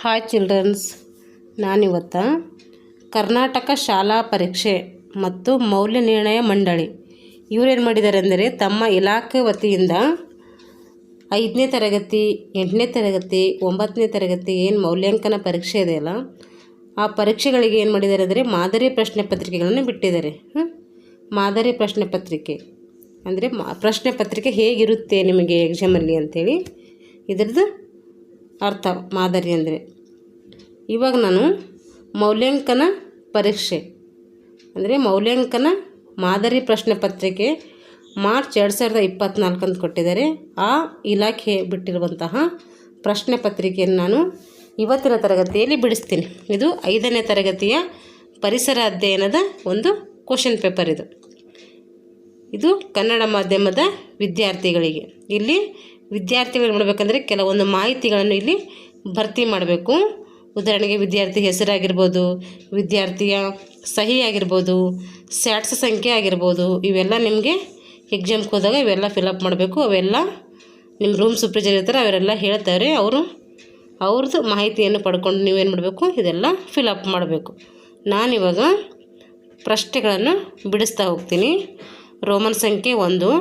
Hi children's, ನಾನಿವತ್ತು ಕರ್ನಾಟಕ ಶಾಲಾ ಪರೀಕ್ಷೆ ಮತ್ತು ಮೌಲ್ಯ ನಿರ್ಣಯ ಮಂಡಳಿ ಇವರೇನು ಮಾಡಿದ್ದಾರೆ ಅಂದರೆ ತಮ್ಮ ಇಲಾಖೆ ವತಿಯಿಂದ 5ನೇ ತರಗತಿ 8ನೇ ತರಗತಿ 9ನೇ ತರಗತಿ ಏನು ಮೌಲ್ಯಾಂಕನ ಪರೀಕ್ಷೆ ಇದೆಯಲ್ಲ, ಆ ಪರೀಕ್ಷೆಗಳಿಗೆ ಏನು ಮಾಡಿದ್ದಾರೆ ಅಂದರೆ ಮಾದರಿ ಪ್ರಶ್ನೆ ಪತ್ರಿಕೆಗಳನ್ನು ಬಿಟ್ಟಿದ್ದಾರೆ. ಮಾದರಿ ಪ್ರಶ್ನೆ ಪತ್ರಿಕೆ ಅಂದರೆ ಪ್ರಶ್ನೆ ಪತ್ರಿಕೆ ಹೇಗಿರುತ್ತೆ ನಿಮಗೆ ಎಕ್ಸಾಮಲ್ಲಿ ಅಂಥೇಳಿ ಇದ್ರದ್ದು ಅರ್ಥ. ಮಾದರಿ ಅಂದರೆ ಇವಾಗ ನಾನು ಮೌಲ್ಯಾಂಕನ ಪರೀಕ್ಷೆ ಅಂದರೆ ಮೌಲ್ಯಾಂಕನ ಮಾದರಿ ಪ್ರಶ್ನೆ ಪತ್ರಿಕೆ ಮಾರ್ಚ್ 2024 ಅಂತ ಕೊಟ್ಟಿದ್ದಾರೆ. ಆ ಇಲಾಖೆ ಬಿಟ್ಟಿರುವಂತಹ ಪ್ರಶ್ನೆ ಪತ್ರಿಕೆಯನ್ನು ನಾನು ಇವತ್ತಿನ ತರಗತಿಯಲ್ಲಿ ಬಿಡಿಸ್ತೀನಿ. ಇದು 5ನೇ ತರಗತಿಯ ಪರಿಸರ ಅಧ್ಯಯನದ ಒಂದು ಕ್ವಶನ್ ಪೇಪರ್. ಇದು ಕನ್ನಡ ಮಾಧ್ಯಮದ ವಿದ್ಯಾರ್ಥಿಗಳಿಗೆ. ಇಲ್ಲಿ ವಿದ್ಯಾರ್ಥಿಗಳು ಮಾಡಬೇಕಂದ್ರೆ ಕೆಲವೊಂದು ಮಾಹಿತಿಗಳನ್ನು ಇಲ್ಲಿ ಭರ್ತಿ ಮಾಡಬೇಕು. ಉದಾಹರಣೆಗೆ ವಿದ್ಯಾರ್ಥಿ ಹೆಸರಾಗಿರ್ಬೋದು, ವಿದ್ಯಾರ್ಥಿಯ ಸಹಿ ಆಗಿರ್ಬೋದು, ಸ್ಯಾಟ್ಸ್ ಸಂಖ್ಯೆ ಆಗಿರ್ಬೋದು, ಇವೆಲ್ಲ ನಿಮಗೆ ಎಕ್ಸಾಮ್ಗೆ ಹೋದಾಗ ಇವೆಲ್ಲ ಫಿಲಪ್ ಮಾಡಬೇಕು. ಅವೆಲ್ಲ ನಿಮ್ಮ ರೂಮ್ ಸೂಪರ್ವೈಸರ್ ಇರ್ತಾರೆ, ಅವರೆಲ್ಲ ಹೇಳ್ತಾರೆ. ಅವ್ರದ್ದು ಮಾಹಿತಿಯನ್ನು ಪಡ್ಕೊಂಡು ನೀವೇನು ಮಾಡಬೇಕು, ಇದೆಲ್ಲ ಫಿಲಪ್ ಮಾಡಬೇಕು. ನಾನಿವಾಗ ಪ್ರಶ್ನೆಗಳನ್ನು ಬಿಡಿಸ್ತಾ ಹೋಗ್ತೀನಿ. ರೋಮನ್ ಸಂಖ್ಯೆ 1,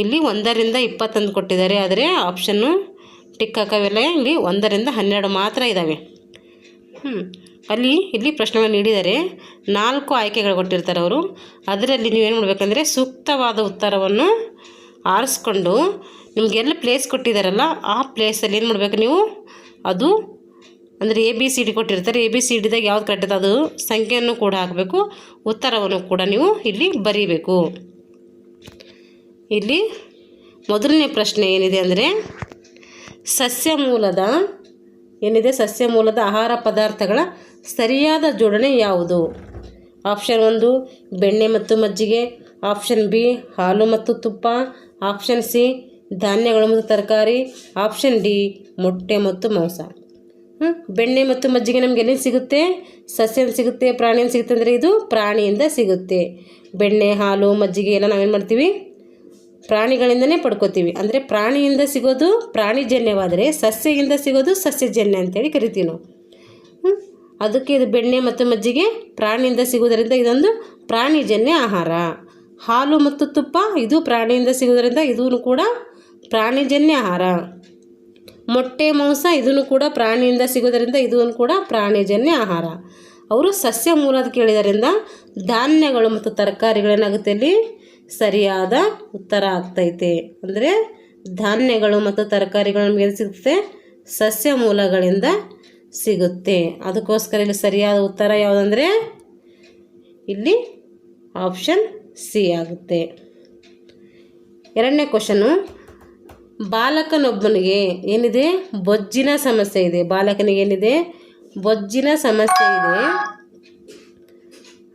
ಇಲ್ಲಿ 1ರಿಂದ 20 ಕೊಟ್ಟಿದ್ದಾರೆ. ಆದರೆ ಆಪ್ಷನ್ನು ಟಿಕ್ ಹಾಕವೆಲ್ಲ ಇಲ್ಲಿ 1ರಿಂದ 12 ಮಾತ್ರ ಇದ್ದಾವೆ. ಇಲ್ಲಿ ಪ್ರಶ್ನೆಗಳನ್ನು ನೀಡಿದರೆ 4 ಆಯ್ಕೆಗಳು ಕೊಟ್ಟಿರ್ತಾರೆ ಅವರು. ಅದರಲ್ಲಿ ನೀವೇನು ಮಾಡಬೇಕಂದ್ರೆ ಸೂಕ್ತವಾದ ಉತ್ತರವನ್ನು ಆರಿಸ್ಕೊಂಡು ನಿಮಗೆಲ್ಲ ಪ್ಲೇಸ್ ಕೊಟ್ಟಿದ್ದಾರಲ್ಲ ಆ ಪ್ಲೇಸಲ್ಲಿ ಏನು ಮಾಡಬೇಕು ನೀವು, ಅದು ಅಂದರೆ ABCD ಕೊಟ್ಟಿರ್ತಾರೆ. ABCDದಾಗ ಯಾವ್ದು ಕರೆಕ್ಟ್ ಇದೆ ಅದು ಸಂಖ್ಯೆಯನ್ನು ಕೂಡ ಹಾಕಬೇಕು, ಉತ್ತರವನ್ನು ಕೂಡ ನೀವು ಇಲ್ಲಿ ಬರೀಬೇಕು. ಇಲ್ಲಿ ಮೊದಲನೇ ಪ್ರಶ್ನೆ ಏನಿದೆ ಅಂದರೆ ಸಸ್ಯ ಮೂಲದ ಆಹಾರ ಪದಾರ್ಥಗಳ ಸರಿಯಾದ ಜೋಡಣೆ ಯಾವುದು? ಆಪ್ಷನ್ 1 ಬೆಣ್ಣೆ ಮತ್ತು ಮಜ್ಜಿಗೆ, ಆಪ್ಷನ್ B ಹಾಲು ಮತ್ತು ತುಪ್ಪ, ಆಪ್ಷನ್ C ಧಾನ್ಯಗಳು ಮತ್ತು ತರಕಾರಿ, ಆಪ್ಷನ್ D ಮೊಟ್ಟೆ ಮತ್ತು ಮಾಂಸ. ಬೆಣ್ಣೆ ಮತ್ತು ಮಜ್ಜಿಗೆ ನಮಗೆ ಎಲ್ಲಿ ಸಿಗುತ್ತೆ? ಸಸ್ಯದಿಂದ ಸಿಗುತ್ತೆ, ಪ್ರಾಣಿಯಿಂದ ಸಿಗುತ್ತೆ. ಅಂದರೆ ಇದು ಪ್ರಾಣಿಯಿಂದ ಸಿಗುತ್ತೆ. ಬೆಣ್ಣೆ, ಹಾಲು, ಮಜ್ಜಿಗೆ ಎಲ್ಲ ನಾವೇನು ಮಾಡ್ತೀವಿ, ಪ್ರಾಣಿಗಳಿಂದನೇ ಪಡ್ಕೋತೀವಿ. ಅಂದರೆ ಪ್ರಾಣಿಯಿಂದ ಸಿಗೋದು ಪ್ರಾಣಿಜನ್ಯವಾದರೆ ಸಸ್ಯದಿಂದ ಸಿಗೋದು ಸಸ್ಯಜನ್ಯ ಅಂತೇಳಿ ಕರಿತೀವಿ ನಾವು. ಅದಕ್ಕೆ ಇದು ಬೆಣ್ಣೆ ಮತ್ತು ಮಜ್ಜಿಗೆ ಪ್ರಾಣಿಯಿಂದ ಸಿಗೋದರಿಂದ ಇದೊಂದು ಪ್ರಾಣಿಜನ್ಯ ಆಹಾರ. ಹಾಲು ಮತ್ತು ತುಪ್ಪ ಇದು ಪ್ರಾಣಿಯಿಂದ ಸಿಗೋದರಿಂದ ಇದೂ ಕೂಡ ಪ್ರಾಣಿಜನ್ಯ ಆಹಾರ. ಮೊಟ್ಟೆ, ಮಾಂಸ ಇದನ್ನು ಕೂಡ ಪ್ರಾಣಿಯಿಂದ ಸಿಗೋದರಿಂದ ಇದೂ ಕೂಡ ಪ್ರಾಣಿಜನ್ಯ ಆಹಾರ. ಅವರು ಸಸ್ಯ ಮೂಲದ ಕೇಳಿದರಿಂದ ಧಾನ್ಯಗಳು ಮತ್ತು ತರಕಾರಿಗಳೇನಾಗುತ್ತೆ ಇಲ್ಲಿ ಸರಿಯಾದ ಉತ್ತರ ಆಗ್ತೈತೆ. ಅಂದರೆ ಧಾನ್ಯಗಳು ಮತ್ತು ತರಕಾರಿಗಳು ನಮಗೆ ಸಿಗುತ್ತೆ ಸಸ್ಯ ಮೂಲಗಳಿಂದ ಸಿಗುತ್ತೆ. ಅದಕ್ಕೋಸ್ಕರ ಇಲ್ಲಿ ಸರಿಯಾದ ಉತ್ತರ ಯಾವುದಂದರೆ ಇಲ್ಲಿ ಆಪ್ಷನ್ C ಆಗುತ್ತೆ. 2ನೇ ಕ್ವಶನ್ನು, ಬಾಲಕನೊಬ್ಬನಿಗೆ ಏನಿದೆ ಬೊಜ್ಜಿನ ಸಮಸ್ಯೆ ಇದೆ. ಬಾಲಕನಿಗೆ ಏನಿದೆ ಬೊಜ್ಜಿನ ಸಮಸ್ಯೆ ಇದೆ.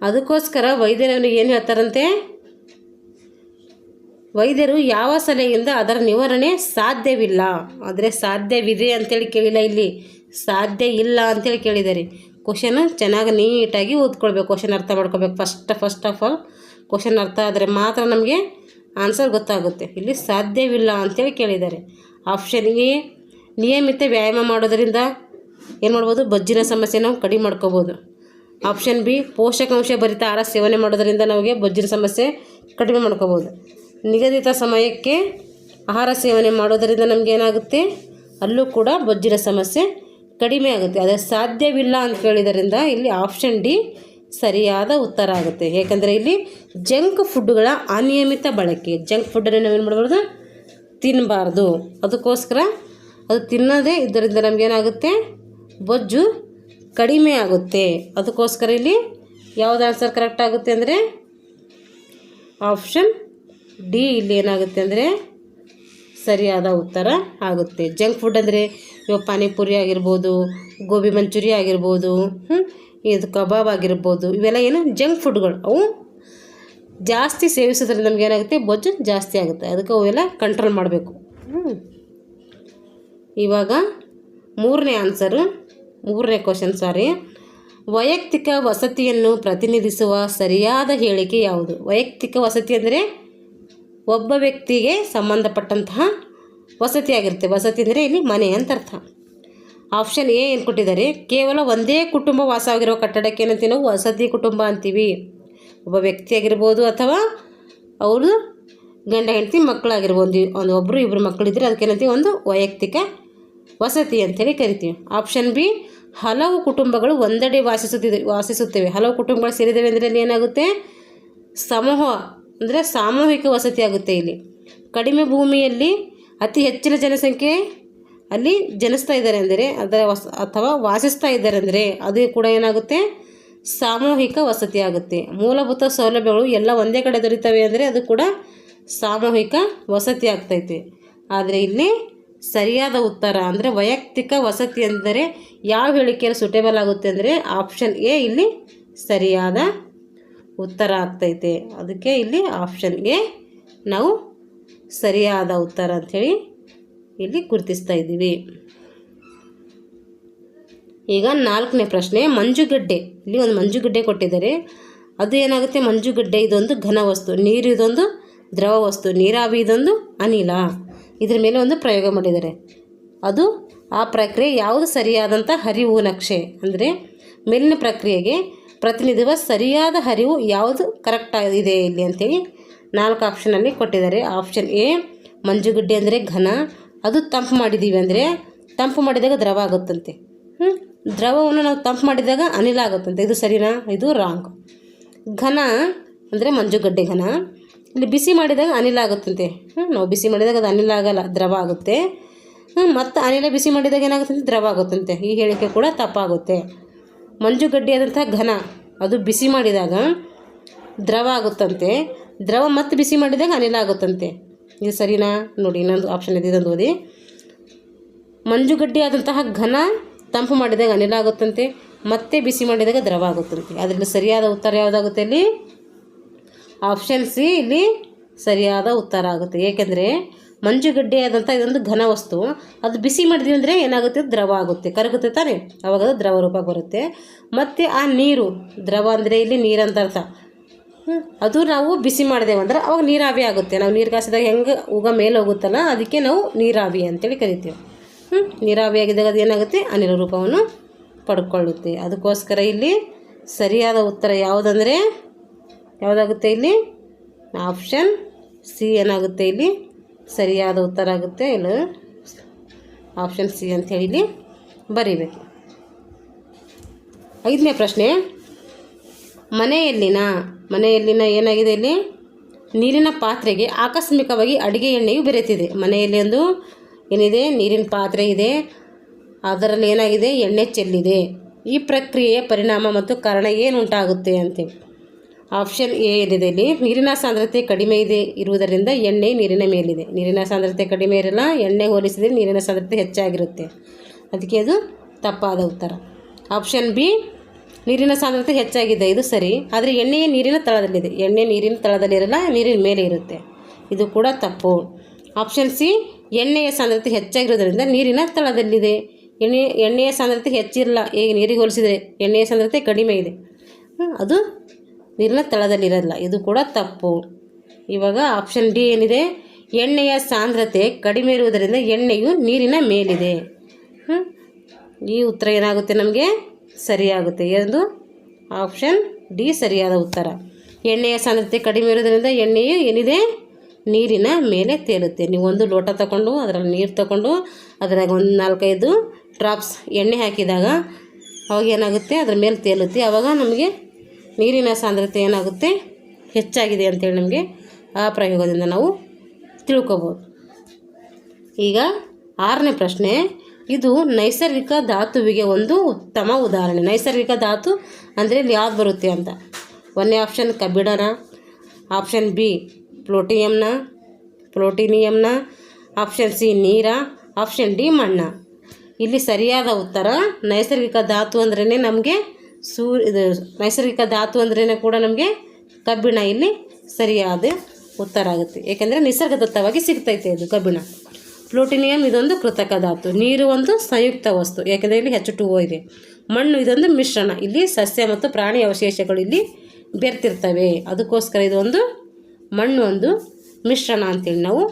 ಅದಕ್ಕೋಸ್ಕರ ವೈದ್ಯರವನಿಗೆ ಏನು ಹೇಳ್ತಾರಂತೆ, ವೈದ್ಯರು ಯಾವ ಸಲಹೆಯಿಂದ ಅದರ ನಿವಾರಣೆ ಸಾಧ್ಯವಿಲ್ಲ, ಆದರೆ ಸಾಧ್ಯವಿದೆ ಅಂತೇಳಿ ಕೇಳಿಲ್ಲ, ಇಲ್ಲಿ ಸಾಧ್ಯ ಇಲ್ಲ ಅಂತೇಳಿ ಕೇಳಿದ್ದಾರೆ. ಕ್ವಶನ್ ಚೆನ್ನಾಗಿ ನೀಟಾಗಿ ಓದ್ಕೊಳ್ಬೇಕು, ಕ್ವಶನ್ ಅರ್ಥ ಮಾಡ್ಕೋಬೇಕು. ಫಸ್ಟ್ ಆಫ್ ಆಲ್ ಕ್ವಶನ್ ಅರ್ಥ ಆದರೆ ಮಾತ್ರ ನಮಗೆ ಆನ್ಸರ್ ಗೊತ್ತಾಗುತ್ತೆ. ಇಲ್ಲಿ ಸಾಧ್ಯವಿಲ್ಲ ಅಂತೇಳಿ ಕೇಳಿದ್ದಾರೆ. ಆಪ್ಷನ್ A ನಿಯಮಿತ ವ್ಯಾಯಾಮ ಮಾಡೋದರಿಂದ ಏನು ಮಾಡ್ಬೋದು, ಬೊಜ್ಜಿನ ಸಮಸ್ಯೆ ನಾವು ಕಡಿಮೆ ಮಾಡ್ಕೋಬೋದು. ಆಪ್ಷನ್ B ಪೋಷಕಾಂಶ ಭರಿತ ಆಹಾರ ಸೇವನೆ ಮಾಡೋದರಿಂದ ನಮಗೆ ಬೊಜ್ಜಿನ ಸಮಸ್ಯೆ ಕಡಿಮೆ ಮಾಡ್ಕೋಬೋದು. ನಿಗದಿತ ಸಮಯಕ್ಕೆ ಆಹಾರ ಸೇವನೆ ಮಾಡೋದರಿಂದ ನಮಗೇನಾಗುತ್ತೆ, ಅಲ್ಲೂ ಕೂಡ ಬೊಜ್ಜಿನ ಸಮಸ್ಯೆ ಕಡಿಮೆ ಆಗುತ್ತೆ. ಆದರೆ ಸಾಧ್ಯವಿಲ್ಲ ಅಂತ ಕೇಳಿದ್ದರಿಂದ ಇಲ್ಲಿ ಆಪ್ಷನ್ D ಸರಿಯಾದ ಉತ್ತರ ಆಗುತ್ತೆ. ಏಕೆಂದರೆ ಇಲ್ಲಿ ಜಂಕ್ ಫುಡ್ಗಳ ಅನಿಯಮಿತ ಬಳಕೆ, ಜಂಕ್ ಫುಡ್ಡನ್ನು ನಾವೇನು ಮಾಡಬಾರ್ದು, ತಿನ್ನಬಾರ್ದು. ಅದಕ್ಕೋಸ್ಕರ ಅದು ತಿನ್ನೋದೇ ಇದರಿಂದ ನಮಗೇನಾಗುತ್ತೆ, ಬೊಜ್ಜು ಕಡಿಮೆ ಆಗುತ್ತೆ. ಅದಕ್ಕೋಸ್ಕರ ಇಲ್ಲಿ ಯಾವುದು ಆನ್ಸರ್ ಕರೆಕ್ಟ್ ಆಗುತ್ತೆ ಅಂದರೆ ಆಪ್ಷನ್ D ಇಲ್ಲಿ ಏನಾಗುತ್ತೆ ಅಂದರೆ ಸರಿಯಾದ ಉತ್ತರ ಆಗುತ್ತೆ. ಜಂಕ್ ಫುಡ್ ಅಂದರೆ ಇವಾಗ ಪಾನಿಪುರಿ ಆಗಿರ್ಬೋದು, ಗೋಬಿ ಮಂಚೂರಿ ಆಗಿರ್ಬೋದು, ಇದು ಕಬಾಬ್ ಆಗಿರ್ಬೋದು, ಇವೆಲ್ಲ ಏನು ಜಂಕ್ ಫುಡ್ಗಳು. ಅವು ಜಾಸ್ತಿ ಸೇವಿಸೋದ್ರಿಂದ ನಮ್ಗೆ ಏನಾಗುತ್ತೆ, ಬೊಜ್ಜು ಜಾಸ್ತಿ ಆಗುತ್ತೆ. ಅದಕ್ಕೆ ಅವೆಲ್ಲ ಕಂಟ್ರೋಲ್ ಮಾಡಬೇಕು. ಇವಾಗ 3ನೇ ಕ್ವಶನ್ ವೈಯಕ್ತಿಕ ವಸತಿಯನ್ನು ಪ್ರತಿನಿಧಿಸುವ ಸರಿಯಾದ ಹೇಳಿಕೆ ಯಾವುದು? ವೈಯಕ್ತಿಕ ವಸತಿ ಅಂದರೆ ಒಬ್ಬ ವ್ಯಕ್ತಿಗೆ ಸಂಬಂಧಪಟ್ಟಂತಹ ವಸತಿ ಆಗಿರುತ್ತೆ. ವಸತಿ ಅಂದರೆ ಇಲ್ಲಿ ಮನೆ ಅಂತ ಅರ್ಥ. ಆಪ್ಷನ್ ಎ ಏನು ಕೊಟ್ಟಿದ್ದಾರೆ, ಕೇವಲ ಒಂದೇ ಕುಟುಂಬ ವಾಸವಾಗಿರುವ ಕಟ್ಟಡಕ್ಕೆ ಏನಂತೀವಿ ನಾವು ವಸತಿ ಕುಟುಂಬ ಅಂತೀವಿ. ಒಬ್ಬ ವ್ಯಕ್ತಿ ಆಗಿರ್ಬೋದು ಅಥವಾ ಅವರು ಗಂಡ ಹೆಂಡತಿ ಮಕ್ಕಳಾಗಿರ್ಬೋದು, ಒಬ್ಬರು ಇಬ್ಬರು ಮಕ್ಕಳಿದ್ರೆ ಅದಕ್ಕೇನಂತೀವಿ ಒಂದು ವೈಯಕ್ತಿಕ ವಸತಿ ಅಂಥೇಳಿ ಕರಿತೀವಿ. ಆಪ್ಷನ್ ಬಿ, ಹಲವು ಕುಟುಂಬಗಳು ಒಂದೆಡೆ ವಾಸಿಸುತ್ತವೆ. ಹಲವು ಕುಟುಂಬಗಳು ಸೇರಿದವೆ ಅಂದರೆ ಇಲ್ಲಿ ಏನಾಗುತ್ತೆ, ಸಮೂಹ ಅಂದರೆ ಸಾಮೂಹಿಕ ವಸತಿ ಆಗುತ್ತೆ. ಇಲ್ಲಿ ಕಡಿಮೆ ಭೂಮಿಯಲ್ಲಿ ಅತಿ ಹೆಚ್ಚಿನ ಜನಸಂಖ್ಯೆ ಅಲ್ಲಿ ಜನಿಸ್ತಾ ಇದ್ದಾರೆ ಅಂದರೆ ಅಥವಾ ವಾಸಿಸ್ತಾ ಇದ್ದಾರೆ ಅಂದರೆ ಅದು ಕೂಡ ಏನಾಗುತ್ತೆ, ಸಾಮೂಹಿಕ ವಸತಿ ಆಗುತ್ತೆ. ಮೂಲಭೂತ ಸೌಲಭ್ಯಗಳು ಎಲ್ಲ ಒಂದೇ ಕಡೆ ದೊರೀತವೆ ಅಂದರೆ ಅದು ಕೂಡ ಸಾಮೂಹಿಕ ವಸತಿ ಆಗ್ತೈತೆ. ಆದರೆ ಇಲ್ಲಿ ಸರಿಯಾದ ಉತ್ತರ ಅಂದರೆ ವೈಯಕ್ತಿಕ ವಸತಿ ಅಂದರೆ ಯಾವ ಹೇಳಿಕೆಯಲ್ಲಿ ಸೂಟೇಬಲ್ ಆಗುತ್ತೆ ಅಂದರೆ ಆಪ್ಷನ್ ಎ ಇಲ್ಲಿ ಸರಿಯಾದ ಉತ್ತರ ಆಗ್ತೈತೆ. ಅದಕ್ಕೆ ಇಲ್ಲಿ ಆಪ್ಷನ್ ಎ ನಾವು ಸರಿಯಾದ ಉತ್ತರ ಅಂಥೇಳಿ ಇಲ್ಲಿ ಗುರುತಿಸ್ತಾ ಇದ್ದೀವಿ. ಈಗ 4ನೇ ಪ್ರಶ್ನೆ, ಮಂಜುಗಡ್ಡೆ. ಇಲ್ಲಿ ಒಂದು ಮಂಜುಗಡ್ಡೆ ಕೊಟ್ಟಿದ್ದಾರೆ. ಅದು ಏನಾಗುತ್ತೆ, ಮಂಜುಗಡ್ಡೆ ಇದೊಂದು ಘನ ವಸ್ತು, ನೀರು ಇದೊಂದು ದ್ರವ ವಸ್ತು, ನೀರಾವಿ ಇದೊಂದು ಅನಿಲ. ಇದ್ರ ಮೇಲೆ ಒಂದು ಪ್ರಯೋಗ ಮಾಡಿದ್ದಾರೆ. ಅದು ಆ ಪ್ರಕ್ರಿಯೆ ಯಾವುದು ಸರಿಯಾದಂಥ ಹರಿವು ನಕ್ಷೆ ಅಂದರೆ ಮೇಲಿನ ಪ್ರಕ್ರಿಯೆಗೆ ಪ್ರತಿನಿಧಿಸುವ ಸರಿಯಾದ ಹರಿವು ಯಾವುದು ಕರೆಕ್ಟ್ ಇದೆ ಇಲ್ಲಿ ಅಂಥೇಳಿ 4 ಆಪ್ಷನಲ್ಲಿ ಕೊಟ್ಟಿದ್ದಾರೆ. ಆಪ್ಷನ್ ಎ, ಮಂಜುಗಡ್ಡೆ ಅಂದರೆ ಘನ, ಅದು ತಂಪು ಮಾಡಿದ್ದೀವಿ ಅಂದರೆ ತಂಪು ಮಾಡಿದಾಗ ದ್ರವ ಆಗುತ್ತಂತೆ. ದ್ರವವನ್ನು ನಾವು ತಂಪು ಮಾಡಿದಾಗ ಅನಿಲ ಆಗುತ್ತಂತೆ. ಇದು ಸರಿನಾ? ಇದು ರಾಂಗ್. ಘನ ಅಂದರೆ ಮಂಜುಗಡ್ಡೆ ಘನ, ಇಲ್ಲಿ ಬಿಸಿ ಮಾಡಿದಾಗ ಅನಿಲ ಆಗುತ್ತಂತೆ. ನಾವು ಬಿಸಿ ಮಾಡಿದಾಗ ಅದು ಅನಿಲ ಆಗಲ್ಲ, ದ್ರವ ಆಗುತ್ತೆ. ಮತ್ತು ಅನಿಲ ಬಿಸಿ ಮಾಡಿದಾಗ ಏನಾಗುತ್ತಂತೆ, ದ್ರವ ಆಗುತ್ತಂತೆ. ಈ ಹೇಳಿಕೆ ಕೂಡ ತಪ್ಪಾಗುತ್ತೆ. ಮಂಜುಗಡ್ಡೆ ಆದಂಥ ಘನ ಅದು ಬಿಸಿ ಮಾಡಿದಾಗ ದ್ರವ ಆಗುತ್ತಂತೆ, ದ್ರವ ಮತ್ತು ಬಿಸಿ ಮಾಡಿದಾಗ ಅನಿಲ ಆಗುತ್ತಂತೆ. ಇದು ಸರಿನಾ? ನೋಡಿ, ಇನ್ನೊಂದು ಆಪ್ಷನ್ ಇದೆ, ಇದೊಂದು ಓದಿ. ಮಂಜುಗಡ್ಡೆ ಆದಂತಹ ಘನ ತಂಪು ಮಾಡಿದಾಗ ಅನಿಲ ಆಗುತ್ತಂತೆ, ಮತ್ತೆ ಬಿಸಿ ಮಾಡಿದಾಗ ದ್ರವ ಆಗುತ್ತಂತೆ. ಅದರಲ್ಲಿ ಸರಿಯಾದ ಉತ್ತರ ಯಾವುದಾಗುತ್ತೆ ಇಲ್ಲಿ? ಆಪ್ಷನ್ ಸಿ ಇಲ್ಲಿ ಸರಿಯಾದ ಉತ್ತರ ಆಗುತ್ತೆ. ಏಕೆಂದರೆ ಮಂಜುಗಡ್ಡೆ ಆದಂಥ ಇದೊಂದು ಘನ ವಸ್ತು, ಅದು ಬಿಸಿ ಮಾಡಿದ್ವಿ ಅಂದರೆ ಏನಾಗುತ್ತೆ, ದ್ರವ ಆಗುತ್ತೆ, ಕರಗುತ್ತೆ ತಾನೆ, ಆವಾಗ ಅದು ದ್ರವ ರೂಪ ಬರುತ್ತೆ. ಮತ್ತು ಆ ನೀರು, ದ್ರವ ಅಂದರೆ ಇಲ್ಲಿ ನೀರಂತ ಅರ್ಥ, ಅದು ನಾವು ಬಿಸಿ ಮಾಡಿದೆವು ಅಂದ್ರೆ ಅವಾಗ ನೀರಾವಿ ಆಗುತ್ತೆ. ನಾವು ನೀರು ಕಾಸಿದಾಗ ಹೆಂಗೆ ಉಗ ಮೇಲೆ ಹೋಗುತ್ತಲ್ಲ, ಅದಕ್ಕೆ ನಾವು ನೀರಾವಿ ಅಂತೇಳಿ ಕರಿತೀವಿ. ನೀರಾವಿ ಆಗಿದ್ದಾಗ ಅದು ಏನಾಗುತ್ತೆ, ಅನಿಲ ರೂಪವನ್ನು ಪಡ್ಕೊಳ್ಳುತ್ತೆ. ಅದಕ್ಕೋಸ್ಕರ ಇಲ್ಲಿ ಸರಿಯಾದ ಉತ್ತರ ಯಾವುದಂದರೆ ಯಾವುದಾಗುತ್ತೆ ಇಲ್ಲಿ? ಆಪ್ಷನ್ ಸಿ ಏನಾಗುತ್ತೆ ಇಲ್ಲಿ ಸರಿಯಾದ ಉತ್ತರ ಆಗುತ್ತೆ. ಇಲ್ಲಿ ಆಪ್ಷನ್ ಸಿ ಅಂಥೇಳಿ ಇಲ್ಲಿ ಬರೀಬೇಕು. 5ನೇ ಪ್ರಶ್ನೆ, ಮನೆಯಲ್ಲಿನ ಏನಾಗಿದೆ ಇಲ್ಲಿ? ನೀರಿನ ಪಾತ್ರೆಗೆ ಆಕಸ್ಮಿಕವಾಗಿ ಅಡುಗೆ ಎಣ್ಣೆಯು ಬೆರೆತಿದೆ. ಮನೆಯಲ್ಲಿ ಒಂದು ಏನಿದೆ, ನೀರಿನ ಪಾತ್ರೆ ಇದೆ, ಅದರಲ್ಲಿ ಏನಾಗಿದೆ, ಎಣ್ಣೆ ಚೆಲ್ಲಿದೆ. ಈ ಪ್ರಕ್ರಿಯೆಯ ಪರಿಣಾಮ ಮತ್ತು ಕಾರಣ ಏನು ಉಂಟಾಗುತ್ತೆ ಅಂತೇಳಿ. ಆಪ್ಷನ್ ಎ ಏನಿದೆ ಇಲ್ಲಿ, ನೀರಿನ ಸಾಂದ್ರತೆ ಕಡಿಮೆ ಇರುವುದರಿಂದ ಎಣ್ಣೆ ನೀರಿನ ಮೇಲಿದೆ. ನೀರಿನ ಸಾಂದ್ರತೆ ಕಡಿಮೆ ಇರಲ್ಲ, ಎಣ್ಣೆ ಹೋಲಿಸಿದರೆ ನೀರಿನ ಸಾಂದ್ರತೆ ಹೆಚ್ಚಾಗಿರುತ್ತೆ. ಅದಕ್ಕೆ ಅದು ತಪ್ಪಾದ ಉತ್ತರ. ಆಪ್ಷನ್ ಬಿ, ನೀರಿನ ಸಾಂದ್ರತೆ ಹೆಚ್ಚಾಗಿದೆ, ಇದು ಸರಿ. ಆದರೆ ಎಣ್ಣೆಯ ನೀರಿನ ತಳದಲ್ಲಿದೆ. ಎಣ್ಣೆ ನೀರಿನ ತಳದಲ್ಲಿರಲ್ಲ, ನೀರಿನ ಮೇಲೆ ಇರುತ್ತೆ, ಇದು ಕೂಡ ತಪ್ಪು. ಆಪ್ಷನ್ ಸಿ, ಎಣ್ಣೆಯ ಸಾಂದ್ರತೆ ಹೆಚ್ಚಾಗಿರೋದ್ರಿಂದ ನೀರಿನ ತಳದಲ್ಲಿದೆ. ಎಣ್ಣೆಯ ಸಾಂದ್ರತೆ ಹೆಚ್ಚಿರಲ್ಲ, ಈಗ ನೀರಿಗೆ ಹೋಲಿಸಿದರೆ ಎಣ್ಣೆಯ ಸಾಂದ್ರತೆ ಕಡಿಮೆ ಇದೆ, ಅದು ನೀರಿನ ತಳದಲ್ಲಿರಲ್ಲ, ಇದು ಕೂಡ ತಪ್ಪು. ಇವಾಗ ಆಪ್ಷನ್ ಡಿ ಏನಿದೆ, ಎಣ್ಣೆಯ ಸಾಂದ್ರತೆ ಕಡಿಮೆ ಇರುವುದರಿಂದ ಎಣ್ಣೆಯು ನೀರಿನ ಮೇಲಿದೆ. ಈ ಉತ್ತರ ಏನಾಗುತ್ತೆ, ನಮಗೆ ಸರಿಯಾಗುತ್ತೆ. ಎಂದು ಆಪ್ಷನ್ ಡಿ ಸರಿಯಾದ ಉತ್ತರ. ಎಣ್ಣೆಯ ಸಾಂದ್ರತೆ ಕಡಿಮೆ ಇರೋದ್ರಿಂದ ಎಣ್ಣೆಯು ಏನಿದೆ, ನೀರಿನ ಮೇಲೆ ತೇಲುತ್ತೆ. ನೀವು ಒಂದು ಲೋಟ ತಗೊಂಡು ಅದರಲ್ಲಿ ನೀರು ತಗೊಂಡು ಅದರಾಗ ಒಂದು 4-5 ಡ್ರಾಪ್ಸ್ ಎಣ್ಣೆ ಹಾಕಿದಾಗ ಅವಾಗ ಏನಾಗುತ್ತೆ, ಅದ್ರ ಮೇಲೆ ತೇಲುತ್ತೆ. ಆವಾಗ ನಮಗೆ ನೀರಿನ ಸಾಂದ್ರತೆ ಏನಾಗುತ್ತೆ, ಹೆಚ್ಚಾಗಿದೆ ಅಂತೇಳಿ ನಮಗೆ ಆ ಪ್ರಯೋಗದಿಂದ ನಾವು ತಿಳ್ಕೊಬೋದು. ಈಗ 6ನೇ ಪ್ರಶ್ನೆ, ಇದು ನೈಸರ್ಗಿಕ ಧಾತುವಿಗೆ ಒಂದು ಉತ್ತಮ ಉದಾಹರಣೆ. ನೈಸರ್ಗಿಕ ಧಾತು ಅಂದರೆ ಇಲ್ಲಿ ಯಾವ್ದು ಬರುತ್ತೆ ಅಂತ. 1ನೇ ಆಪ್ಷನ್ ಕಬ್ಬಿಣನ, ಆಪ್ಷನ್ ಬಿ ಪ್ಲೂಟೋನಿಯಂನ, ಆಪ್ಷನ್ ಸಿ ನೀರ, ಆಪ್ಷನ್ ಡಿ ಮಣ್ಣ. ಇಲ್ಲಿ ಸರಿಯಾದ ಉತ್ತರ ನೈಸರ್ಗಿಕ ಧಾತು ಅಂದ್ರೇ ನಮಗೆ ನೈಸರ್ಗಿಕ ಧಾತು ಅಂದ್ರೇ ಕೂಡ ನಮಗೆ ಕಬ್ಬಿಣ ಇಲ್ಲಿ ಸರಿಯಾದ ಉತ್ತರ ಆಗುತ್ತೆ. ಏಕೆಂದರೆ ನಿಸರ್ಗದತ್ತವಾಗಿ ಸಿಗ್ತೈತೆ ಇದು ಕಬ್ಬಿಣ. ಪ್ಲೂಟೋನಿಯಂ ಇದೊಂದು ಕೃತಕ ಧಾತು, ನೀರು ಒಂದು ಸಂಯುಕ್ತ ವಸ್ತು, ಯಾಕೆಂದರೆ ಇಲ್ಲಿ H2O ಇದೆ. ಮಣ್ಣು ಇದೊಂದು ಮಿಶ್ರಣ, ಇಲ್ಲಿ ಸಸ್ಯ ಮತ್ತು ಪ್ರಾಣಿ ಅವಶೇಷಗಳು ಇಲ್ಲಿ ಬೆರ್ತಿರ್ತವೆ. ಅದಕ್ಕೋಸ್ಕರ ಇದೊಂದು ಮಣ್ಣು ಒಂದು ಮಿಶ್ರಣ ಅಂತೇಳಿ ನಾವು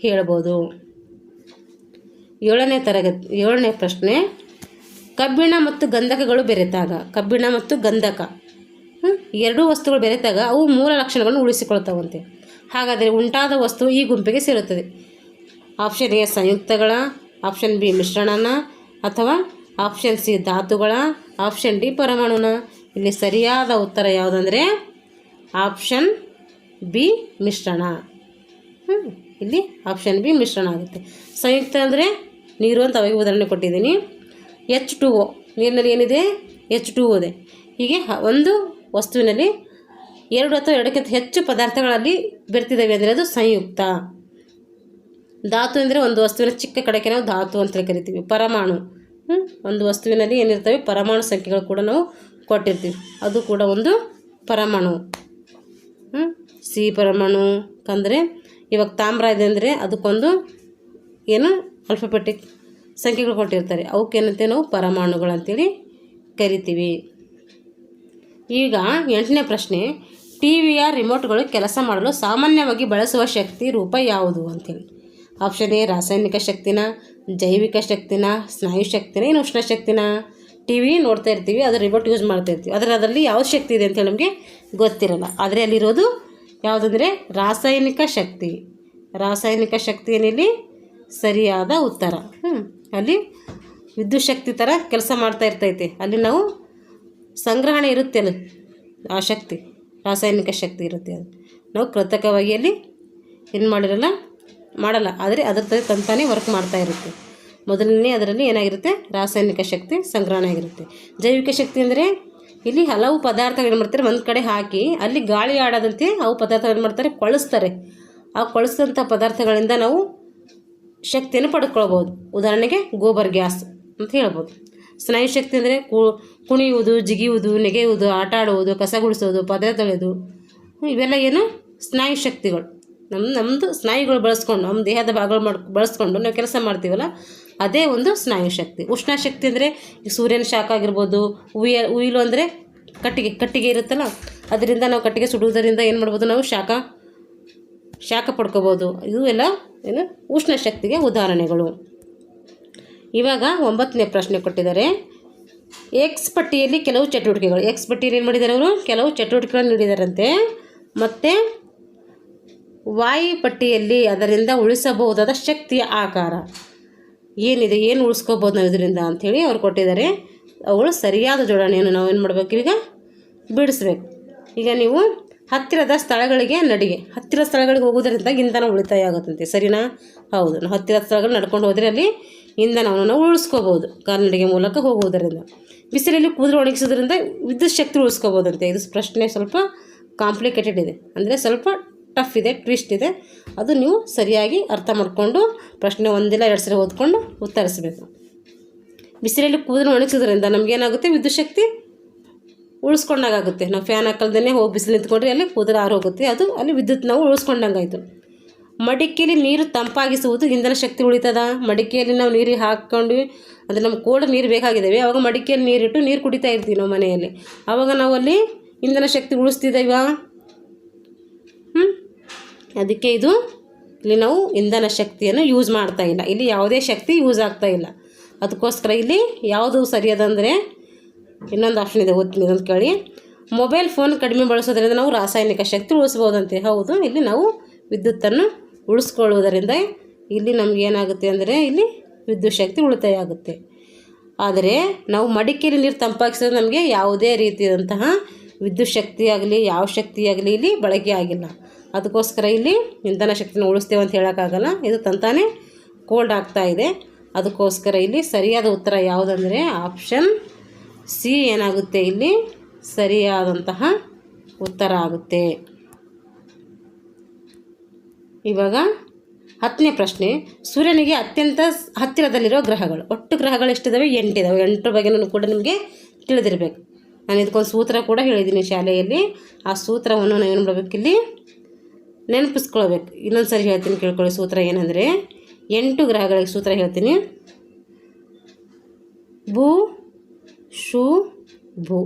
ಹೇಳ್ಬೋದು. 7ನೇ ಪ್ರಶ್ನೆ, ಕಬ್ಬಿಣ ಮತ್ತು ಗಂಧಕಗಳು ಬೆರೆತಾಗ, ಕಬ್ಬಿಣ ಮತ್ತು ಗಂಧಕ ಎರಡೂ ವಸ್ತುಗಳು ಬೆರೆತಾಗ ಅವು ಮೂಲ ಲಕ್ಷಣಗಳನ್ನು ಉಳಿಸಿಕೊಳ್ತಾವಂತೆ. ಹಾಗಾದರೆ ಉಂಟಾದ ವಸ್ತು ಈ ಗುಂಪಿಗೆ ಸೇರುತ್ತದೆ. ಆಪ್ಷನ್ ಎ ಸಂಯುಕ್ತಗಳ, ಆಪ್ಷನ್ ಬಿ ಮಿಶ್ರಣನ, ಅಥವಾ ಆಪ್ಷನ್ ಸಿ ಧಾತುಗಳ, ಆಪ್ಷನ್ ಡಿ ಪರಮಾಣುನ. ಇಲ್ಲಿ ಸರಿಯಾದ ಉತ್ತರ ಯಾವುದಂದರೆ ಆಪ್ಷನ್ ಬಿ ಮಿಶ್ರಣ. ಇಲ್ಲಿ ಆಪ್ಷನ್ ಬಿ ಮಿಶ್ರಣ ಆಗುತ್ತೆ. ಸಂಯುಕ್ತ ಅಂದರೆ ನೀರು ಅಂತ ಅವಾಗ ಉದಾಹರಣೆ ಕೊಟ್ಟಿದ್ದೀನಿ. H2O, ನೀರಿನಲ್ಲಿ ಏನಿದೆ H2O ಇದೆ. ಹೀಗೆ ಒಂದು ವಸ್ತುವಿನಲ್ಲಿ ಎರಡು ಅಥವಾ ಎರಡಕ್ಕಿಂತ ಹೆಚ್ಚು ಪದಾರ್ಥಗಳಲ್ಲಿ ಬೆರೆತಿದ್ದಾವೆ ಅಂದರೆ ಅದು ಸಂಯುಕ್ತ. ಧಾತು ಅಂದರೆ ಒಂದು ವಸ್ತುವಿನ ಚಿಕ್ಕ ಕಡೆಗೆ ನಾವು ಧಾತು ಅಂತೇಳಿ ಕರಿತೀವಿ. ಪರಮಾಣು ಒಂದು ವಸ್ತುವಿನಲ್ಲಿ ಏನಿರ್ತವೆ ಪರಮಾಣು ಸಂಖ್ಯೆಗಳು ಕೂಡ ನಾವು ಕೊಟ್ಟಿರ್ತೀವಿ, ಅದು ಕೂಡ ಒಂದು ಪರಮಾಣು. ಸಿ ಪರಮಾಣು ಅಂದರೆ ಇವಾಗ ತಾಮ್ರ ಇದೆ ಅಂದರೆ ಅದಕ್ಕೊಂದು ಏನು ಆಲ್ಫಾಬೆಟಿಕ್ ಸಂಖ್ಯೆಗಳು ಕೊಟ್ಟಿರ್ತಾರೆ, ಅವಕ್ಕೇನಂತೆ ನಾವು ಪರಮಾಣುಗಳು ಅಂತೇಳಿ ಕರಿತೀವಿ. ಈಗ 8ನೇ ಪ್ರಶ್ನೆ, ಟಿವಿಯ ರಿಮೋಟ್ಗಳು ಕೆಲಸ ಮಾಡಲು ಸಾಮಾನ್ಯವಾಗಿ ಬಳಸುವ ಶಕ್ತಿ ರೂಪ ಯಾವುದು ಅಂತೇಳಿ. ಆಪ್ಷನ್ ಎ ರಾಸಾಯನಿಕ ಶಕ್ತಿನ, ಜೈವಿಕ ಶಕ್ತಿನ, ಸ್ನಾಯು ಶಕ್ತಿನ, ಏನು ಉಷ್ಣ ಶಕ್ತಿನ. ಟಿ ವಿ ನೋಡ್ತಾ ಇರ್ತೀವಿ, ಅದರ ರಿಮೋಟ್ ಯೂಸ್ ಮಾಡ್ತಾ ಇರ್ತೀವಿ, ಆದರೆ ಅದರಲ್ಲಿ ಯಾವ ಶಕ್ತಿ ಇದೆ ಅಂತೇಳಿ ನಮಗೆ ಗೊತ್ತಿರಲ್ಲ. ಆದರೆ ಅಲ್ಲಿರೋದು ಯಾವುದಂದರೆ ರಾಸಾಯನಿಕ ಶಕ್ತಿ. ರಾಸಾಯನಿಕ ಶಕ್ತಿ ಏನಿಲ್ಲಿ ಸರಿಯಾದ ಉತ್ತರ. ಅಲ್ಲಿ ವಿದ್ಯುತ್ ಶಕ್ತಿ ಥರ ಕೆಲಸ ಮಾಡ್ತಾ ಇರ್ತೈತೆ, ಅಲ್ಲಿ ನಾವು ಸಂಗ್ರಹಣೆ ಇರುತ್ತೆ, ಅಲ್ಲಿ ಆ ಶಕ್ತಿ ರಾಸಾಯನಿಕ ಶಕ್ತಿ ಇರುತ್ತೆ. ಅದು ನಾವು ಕೃತಕವಾಗಿ ಅಲ್ಲಿ ಏನು ಮಾಡಲ್ಲ, ಆದರೆ ಅದರ ತಂತಾನೇ ವರ್ಕ್ ಮಾಡ್ತಾ ಇರುತ್ತೆ. ಮೊದಲನೇ ಅದರಲ್ಲಿ ಏನಾಗಿರುತ್ತೆ ರಾಸಾಯನಿಕ ಶಕ್ತಿ ಸಂಗ್ರಹಣೆ ಆಗಿರುತ್ತೆ. ಜೈವಿಕ ಶಕ್ತಿ ಅಂದರೆ ಇಲ್ಲಿ ಹಲವು ಪದಾರ್ಥಗಳು ಏನು ಮಾಡ್ತಾರೆ ಒಂದು ಕಡೆ ಹಾಕಿ ಅಲ್ಲಿ ಗಾಳಿ ಆಡದಂತೆ ಅವು ಪದಾರ್ಥಗಳು ಏನು ಮಾಡ್ತಾರೆ ಕೊಳಿಸ್ತಾರೆ. ಆ ಕೊಳಿಸಿದಂಥ ಪದಾರ್ಥಗಳಿಂದ ನಾವು ಶಕ್ತಿಯನ್ನು ಪಡ್ಕೊಳ್ಬೋದು. ಉದಾಹರಣೆಗೆ ಗೋಬರ್ ಗ್ಯಾಸ್ ಅಂತ ಹೇಳ್ಬೋದು. ಸ್ನಾಯು ಶಕ್ತಿ ಅಂದರೆ ಕುಣಿಯುವುದು, ಜಿಗಿಯುವುದು, ನೆಗೆಯುವುದು, ಆಟ ಆಡುವುದು, ಕಸ ಗುಡಿಸೋದು, ಪದ ತೊಳೆಯೋದು, ಇವೆಲ್ಲ ಏನು ಸ್ನಾಯು ಶಕ್ತಿಗಳು. ನಮ್ಮದು ಸ್ನಾಯುಗಳು ಬಳಸ್ಕೊಂಡು ನಮ್ಮ ದೇಹದ ಭಾಗಗಳು ಬಳಸ್ಕೊಂಡು ನಾವು ಕೆಲಸ ಮಾಡ್ತೀವಲ್ಲ, ಅದೇ ಒಂದು ಸ್ನಾಯು ಶಕ್ತಿ. ಉಷ್ಣ ಶಕ್ತಿ ಅಂದರೆ ಈಗ ಸೂರ್ಯನ ಶಾಖ ಆಗಿರ್ಬೋದು. ಉಯಿಲು ಅಂದರೆ ಕಟ್ಟಿಗೆ ಇರುತ್ತಲ್ಲ, ಅದರಿಂದ ನಾವು ಕಟ್ಟಿಗೆ ಸುಡುವುದರಿಂದ ಏನು ಮಾಡ್ಬೋದು ನಾವು ಶಾಖ ಪಡ್ಕೋಬೋದು. ಇದು ಎಲ್ಲ ಏನು ಉಷ್ಣ ಶಕ್ತಿಗೆ ಉದಾಹರಣೆಗಳು. ಇವಾಗ 9ನೇ ಪ್ರಶ್ನೆ ಕೊಟ್ಟಿದ್ದಾರೆ. ಎಕ್ಸ್ ಪಟ್ಟಿಯಲ್ಲಿ ಕೆಲವು ಚಟುವಟಿಕೆಗಳು. ಎಕ್ಸ್ ಪಟ್ಟಿಯಲ್ಲಿ ಏನು ಮಾಡಿದ್ದಾರೆ ಅವರು ಕೆಲವು ಚಟುವಟಿಕೆಗಳನ್ನು ನೀಡಿದಾರಂತೆ. ಮತ್ತು ವೈ ಪಟ್ಟಿಯಲ್ಲಿ ಅದರಿಂದ ಉಳಿಸಬಹುದಾದ ಶಕ್ತಿಯ ಆಕಾರ ಏನಿದೆ, ಏನು ಉಳಿಸ್ಕೋಬೋದು ನಾವು ಇದರಿಂದ ಅಂಥೇಳಿ ಅವ್ರು ಕೊಟ್ಟಿದ್ದಾರೆ. ಅವುಗಳು ಸರಿಯಾದ ಜೋಡಣೆಯನ್ನು ನಾವು ಏನು ಮಾಡಬೇಕು, ಈಗ ಬಿಡಿಸ್ಬೇಕು. ಈಗ ನೀವು ಹತ್ತಿರದ ಸ್ಥಳಗಳಿಗೆ ಹತ್ತಿರ ಸ್ಥಳಗಳಿಗೆ ಹೋಗೋದ್ರಿಂದ ಇಂಧನ ಉಳಿತಾಯ ಆಗುತ್ತಂತೆ, ಸರಿನಾ? ಹೌದು. ನಾವು ಹತ್ತಿರದ ಸ್ಥಳಗಳು ನಡ್ಕೊಂಡು ಹೋದರೆ ಅಲ್ಲಿ ಇಂಧನವನ್ನು ನಾವು ಉಳಿಸ್ಕೋಬೋದು ಕಾಲ್ನಡಿಗೆ ಮೂಲಕ ಹೋಗುವುದರಿಂದ. ಬಿಸಿಲಲ್ಲಿ ಕೂದಲು ಒಣಗಿಸೋದ್ರಿಂದ ವಿದ್ಯುತ್ ಶಕ್ತಿ ಉಳಿಸ್ಕೋಬೋದಂತೆ. ಇದು ಪ್ರಶ್ನೆ ಸ್ವಲ್ಪ ಕಾಂಪ್ಲಿಕೇಟೆಡ್ ಇದೆ, ಅಂದರೆ ಸ್ವಲ್ಪ ಟಫ್ ಇದೆ, ಟ್ವಿಸ್ಟ್ ಇದೆ. ಅದು ನೀವು ಸರಿಯಾಗಿ ಅರ್ಥ ಮಾಡಿಕೊಂಡು ಪ್ರಶ್ನೆ ಒಂದಿಲ್ಲ 2 ಸರಿ ಓದ್ಕೊಂಡು ಉತ್ತರಿಸಬೇಕು. ಬಿಸಿಲಲ್ಲಿ ಕೂದಲು ಒಣಗಿಸೋದ್ರಿಂದ ನಮಗೇನಾಗುತ್ತೆ, ವಿದ್ಯುತ್ ಶಕ್ತಿ ಉಳಿಸ್ಕೊಂಡಾಗುತ್ತೆ. ನಾವು ಫ್ಯಾನ್ ಹಾಕಲ್ದೇ ಹೋಗಿ ಬಿಸಿಲು ನಿಂತ್ಕೊಂಡ್ರೆ ಅಲ್ಲಿ ಕೂದಲು ಆರೋಗುತ್ತೆ, ಅದು ಅಲ್ಲಿ ವಿದ್ಯುತ್ ನಾವು ಉಳಿಸ್ಕೊಂಡಂಗಾಯ್ತು. ಮಡಿಕೆಯಲ್ಲಿ ನೀರು ತಂಪಾಗಿಸುವುದು ಇಂಧನ ಶಕ್ತಿ ಉಳಿತದ. ಮಡಿಕೆಯಲ್ಲಿ ನಾವು ನೀರಿಗೆ ಹಾಕ್ಕೊಂಡು ಅಂದರೆ ನಮ್ಗೆ ಕೋಲ್ಡ್ ನೀರು ಬೇಕಾಗಿದ್ದಾವೆ, ಆವಾಗ ಮಡಿಕೆಯಲ್ಲಿ ನೀರಿಟ್ಟು ನೀರು ಕುಡಿತಾ ಇರ್ತೀವಿ ನಾವು ಮನೆಯಲ್ಲಿ, ಆವಾಗ ನಾವು ಅಲ್ಲಿ ಇಂಧನ ಶಕ್ತಿ ಉಳಿಸ್ತಿದ್ದೇವ. ಅದಕ್ಕೆ ಇಲ್ಲಿ ನಾವು ಇಂಧನ ಶಕ್ತಿಯನ್ನು ಯೂಸ್ ಮಾಡ್ತಾ ಇಲ್ಲ, ಇಲ್ಲಿ ಯಾವುದೇ ಶಕ್ತಿ ಯೂಸ್ ಆಗ್ತಾ ಇಲ್ಲ. ಅದಕ್ಕೋಸ್ಕರ ಇಲ್ಲಿ ಯಾವುದು ಸರಿಯಾದಂದರೆ ಇನ್ನೊಂದು ಆಪ್ಷನ್ ಇದೆ, ಓದ್ತೀನಿ ಅಂತ ಕೇಳಿ. ಮೊಬೈಲ್ ಫೋನ್ ಕಡಿಮೆ ಬಳಸೋದ್ರಿಂದ ನಾವು ರಾಸಾಯನಿಕ ಶಕ್ತಿ ಉಳಿಸ್ಬೋದಂತೆ. ಹೌದು, ಇಲ್ಲಿ ನಾವು ವಿದ್ಯುತ್ತನ್ನು ಉಳಿಸ್ಕೊಳ್ಳುವುದರಿಂದ ಇಲ್ಲಿ ನಮ್ಗೆ ಏನಾಗುತ್ತೆ ಅಂದರೆ ಇಲ್ಲಿ ವಿದ್ಯುತ್ ಶಕ್ತಿ ಉಳಿತಾಯ ಆಗುತ್ತೆ. ಆದರೆ ನಾವು ಮಡಿಕೆಯಲ್ಲಿ ನೀರು ತಂಪಾಗಿಸೋದು ನಮಗೆ ಯಾವುದೇ ರೀತಿಯಾದಂತಹ ವಿದ್ಯುತ್ ಶಕ್ತಿ ಆಗಲಿ ಯಾವ ಶಕ್ತಿ ಆಗಲಿ ಇಲ್ಲಿ ಬಳಕೆ ಆಗಿಲ್ಲ. ಅದಕ್ಕೋಸ್ಕರ ಇಲ್ಲಿ ಇಂಧನ ಶಕ್ತಿನ ಉಳಿಸ್ತೇವೆ ಅಂತ ಹೇಳೋಕ್ಕಾಗಲ್ಲ, ಇದು ತಂತಾನೇ ಕೋಲ್ಡ್ ಆಗ್ತಾ ಇದೆ. ಅದಕ್ಕೋಸ್ಕರ ಇಲ್ಲಿ ಸರಿಯಾದ ಉತ್ತರ ಯಾವುದಂದರೆ ಆಪ್ಷನ್ ಸಿ ಏನಾಗುತ್ತೆ, ಇಲ್ಲಿ ಸರಿಯಾದಂತಹ ಉತ್ತರ ಆಗುತ್ತೆ. ಇವಾಗ 10ನೇ ಪ್ರಶ್ನೆ, ಸೂರ್ಯನಿಗೆ ಅತ್ಯಂತ ಹತ್ತಿರದಲ್ಲಿರೋ ಗ್ರಹಗಳು. ಒಟ್ಟು ಗ್ರಹಗಳು ಎಷ್ಟಿದ್ದಾವೆ? 8 ಇದ್ದಾವೆ. 8 ಬಗ್ಗೆನೂ ಕೂಡ ನಿಮಗೆ ತಿಳಿದಿರಬೇಕು. ನಾನು ಇದಕ್ಕೊಂದು ಸೂತ್ರ ಕೂಡ ಹೇಳಿದ್ದೀನಿ ಶಾಲೆಯಲ್ಲಿ. ಆ ಸೂತ್ರವನ್ನು ನಾವೇನು ಮಾಡಬೇಕು, ಇಲ್ಲಿ ನೆನಪಿಸ್ಕೊಳ್ಬೇಕು. ಇನ್ನೊಂದು ಸರಿ ಹೇಳ್ತೀನಿ, ಕೇಳ್ಕೊಳ್ಳಿ. ಸೂತ್ರ ಏನಂದರೆ 8 ಗ್ರಹಗಳಿಗೆ ಸೂತ್ರ ಹೇಳ್ತೀನಿ. ಭೂ ಶು ಭೂ,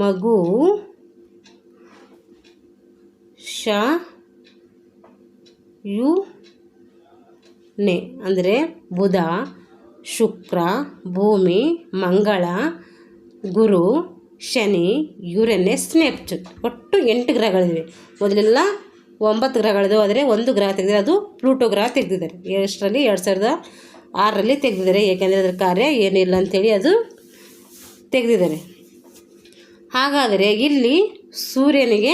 ಮಗು ಶ ಯು ನೆ ಅಂದರೆ ಬುಧ, ಶುಕ್ರ, ಭೂಮಿ, ಮಂಗಳ, ಗುರು, ಶನಿ, ಯುರೇನಸ್, ನೆಪ್ಚೂನ್. ಒಟ್ಟು 8 ಗ್ರಹಗಳಿವೆ. ಮೊದಲೆಲ್ಲ 9 ಗ್ರಹಗಳಿವೆ, ಆದರೆ ಒಂದು ಗ್ರಹ ತೆಗೆದಿದೆ, ಅದು ಪ್ಲೂಟೋ ಗ್ರಹ ತೆಗೆದಿದ್ದಾರೆ. 2006ರಲ್ಲಿ ತೆಗೆದಿದ್ದಾರೆ. ಏಕೆಂದರೆ ಅದರ ಕಾರ್ಯ ಏನಿಲ್ಲ ಅಂಥೇಳಿ ಅದು ತೆಗೆದಿದ್ದಾರೆ. ಹಾಗಾದರೆ ಇಲ್ಲಿ ಸೂರ್ಯನಿಗೆ